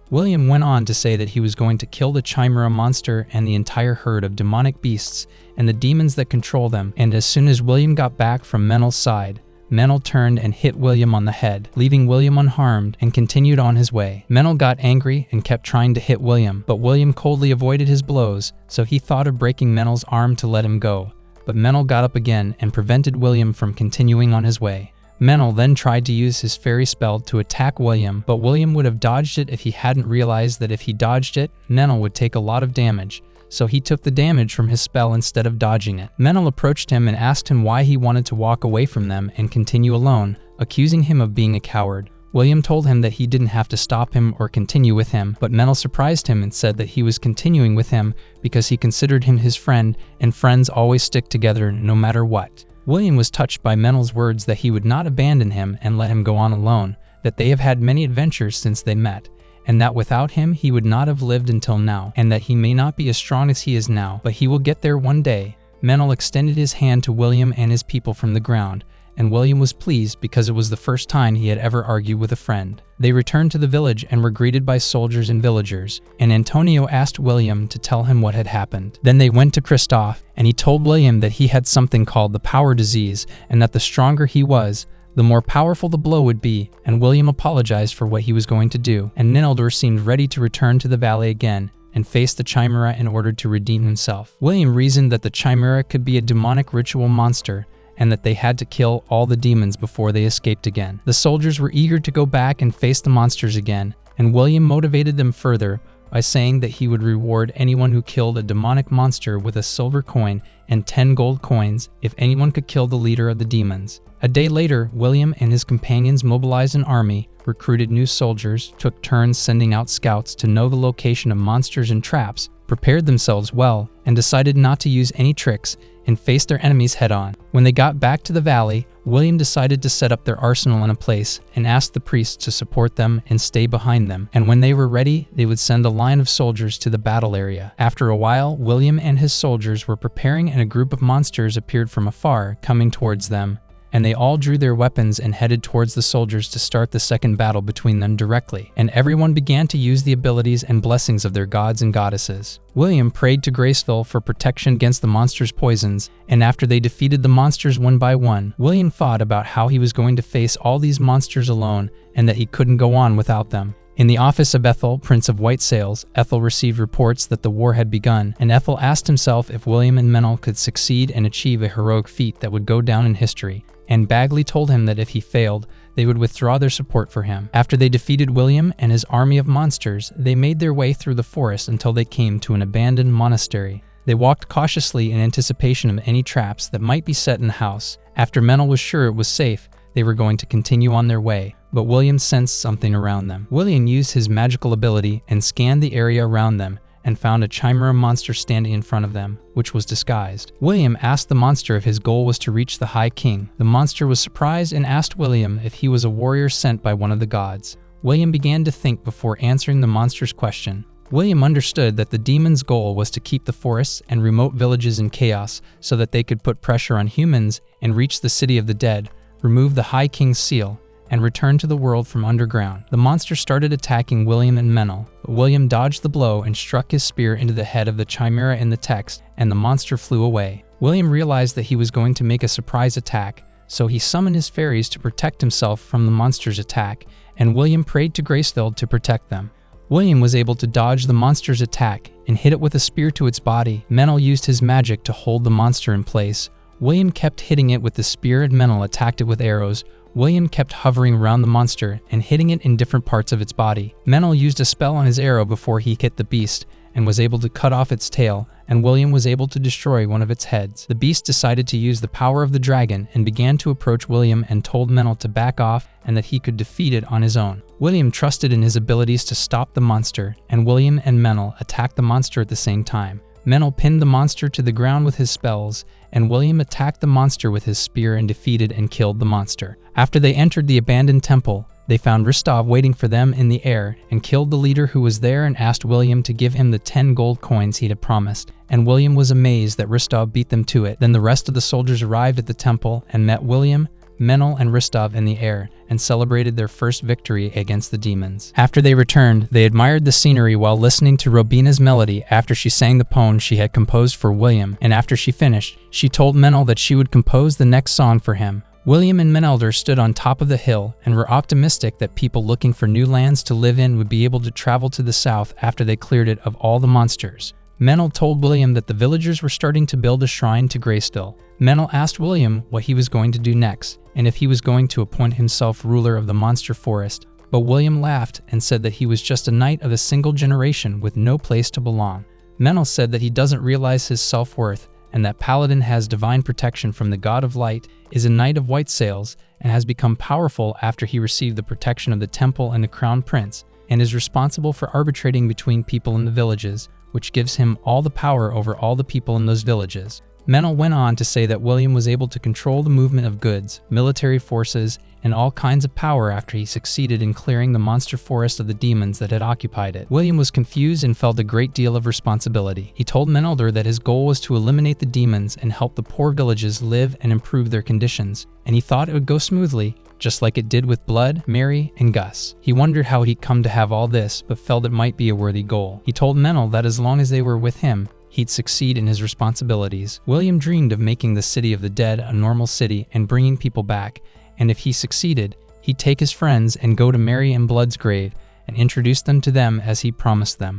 William went on to say that he was going to kill the Chimera monster and the entire herd of demonic beasts and the demons that control them, and as soon as William got back from Menel's side, Menel turned and hit William on the head, leaving William unharmed, and continued on his way. Menel got angry and kept trying to hit William, but William coldly avoided his blows, so he thought of breaking Menel's arm to let him go, but Menel got up again and prevented William from continuing on his way. Menel then tried to use his fairy spell to attack William, but William would have dodged it if he hadn't realized that if he dodged it, Menel would take a lot of damage, so he took the damage from his spell instead of dodging it. Menel approached him and asked him why he wanted to walk away from them and continue alone, accusing him of being a coward. William told him that he didn't have to stop him or continue with him, but Menel surprised him and said that he was continuing with him because he considered him his friend, and friends always stick together no matter what. William was touched by Menel's words that he would not abandon him and let him go on alone, that they have had many adventures since they met, and that without him he would not have lived until now, and that he may not be as strong as he is now, but he will get there one day. Menel extended his hand to William and his people from the ground, and William was pleased because it was the first time he had ever argued with a friend. They returned to the village and were greeted by soldiers and villagers, and Antonio asked William to tell him what had happened. Then they went to Christoph, and he told William that he had something called the power disease, and that the stronger he was, the more powerful the blow would be, and William apologized for what he was going to do, and Nenelder seemed ready to return to the valley again and face the Chimera in order to redeem himself. William reasoned that the Chimera could be a demonic ritual monster, and that they had to kill all the demons before they escaped again. The soldiers were eager to go back and face the monsters again, and William motivated them further by saying that he would reward anyone who killed a demonic monster with a silver coin and 10 gold coins if anyone could kill the leader of the demons. A day later, William and his companions mobilized an army, recruited new soldiers, took turns sending out scouts to know the location of monsters and traps, prepared themselves well, and decided not to use any tricks and face their enemies head-on. When they got back to the valley, William decided to set up their arsenal in a place and asked the priests to support them and stay behind them, and when they were ready, they would send a line of soldiers to the battle area. After a while, William and his soldiers were preparing and a group of monsters appeared from afar, coming towards them, and they all drew their weapons and headed towards the soldiers to start the second battle between them directly, and everyone began to use the abilities and blessings of their gods and goddesses. William prayed to Graceville for protection against the monsters' poisons, and after they defeated the monsters one by one, William thought about how he was going to face all these monsters alone and that he couldn't go on without them. In the office of Ethel, Prince of White Sails, Ethel received reports that the war had begun, and Ethel asked himself if William and Menel could succeed and achieve a heroic feat that would go down in history, and Bagley told him that if he failed, they would withdraw their support for him. After they defeated William and his army of monsters, they made their way through the forest until they came to an abandoned monastery. They walked cautiously in anticipation of any traps that might be set in the house. After Menel was sure it was safe, they were going to continue on their way, but William sensed something around them. William used his magical ability and scanned the area around them and found a Chimera monster standing in front of them, which was disguised. William asked the monster if his goal was to reach the High King. The monster was surprised and asked William if he was a warrior sent by one of the gods. William began to think before answering the monster's question. William understood that the demon's goal was to keep the forests and remote villages in chaos so that they could put pressure on humans and reach the city of the dead, remove the High King's seal, and return to the world from underground. The monster started attacking William and Menel, but William dodged the blow and struck his spear into the head of the Chimera in the text, and the monster flew away. William realized that he was going to make a surprise attack, so he summoned his fairies to protect himself from the monster's attack, and William prayed to Graceville to protect them. William was able to dodge the monster's attack and hit it with a spear to its body. Menel used his magic to hold the monster in place. William kept hitting it with the spear and Menel attacked it with arrows. William kept hovering around the monster and hitting it in different parts of its body. Menel used a spell on his arrow before he hit the beast and was able to cut off its tail, and William was able to destroy one of its heads. The beast decided to use the power of the dragon and began to approach William and told Menel to back off and that he could defeat it on his own. William trusted in his abilities to stop the monster, and William and Menel attacked the monster at the same time. Menel pinned the monster to the ground with his spells, and William attacked the monster with his spear and defeated and killed the monster. After they entered the abandoned temple, they found Rystov waiting for them in the air and killed the leader who was there and asked William to give him the 10 gold coins he had promised, and William was amazed that Rystov beat them to it. Then the rest of the soldiers arrived at the temple and met William, Menel, and Rystov in the air and celebrated their first victory against the demons. After they returned, they admired the scenery while listening to Robina's melody after she sang the poem she had composed for William, and after she finished, she told Menel that she would compose the next song for him. William and Menelder stood on top of the hill and were optimistic that people looking for new lands to live in would be able to travel to the south after they cleared it of all the monsters. Menel told William that the villagers were starting to build a shrine to Graceville. Menel asked William what he was going to do next, and if he was going to appoint himself ruler of the monster forest, but William laughed and said that he was just a knight of a single generation with no place to belong. Menel said that he doesn't realize his self-worth, and that Paladin has divine protection from the god of light, is a knight of white sails, and has become powerful after he received the protection of the temple and the crown prince, and is responsible for arbitrating between people in the villages, which gives him all the power over all the people in those villages. Menel went on to say that William was able to control the movement of goods, military forces, and all kinds of power after he succeeded in clearing the monster forest of the demons that had occupied it. William was confused and felt a great deal of responsibility. He told Menelder that his goal was to eliminate the demons and help the poor villages live and improve their conditions, and he thought it would go smoothly, just like it did with Blood, Mary, and Gus. He wondered how he'd come to have all this, but felt it might be a worthy goal. He told Menel that as long as they were with him, he'd succeed in his responsibilities. William dreamed of making the city of the dead a normal city and bringing people back, and if he succeeded, he'd take his friends and go to Mary and Blood's grave and introduce them to them as he promised them.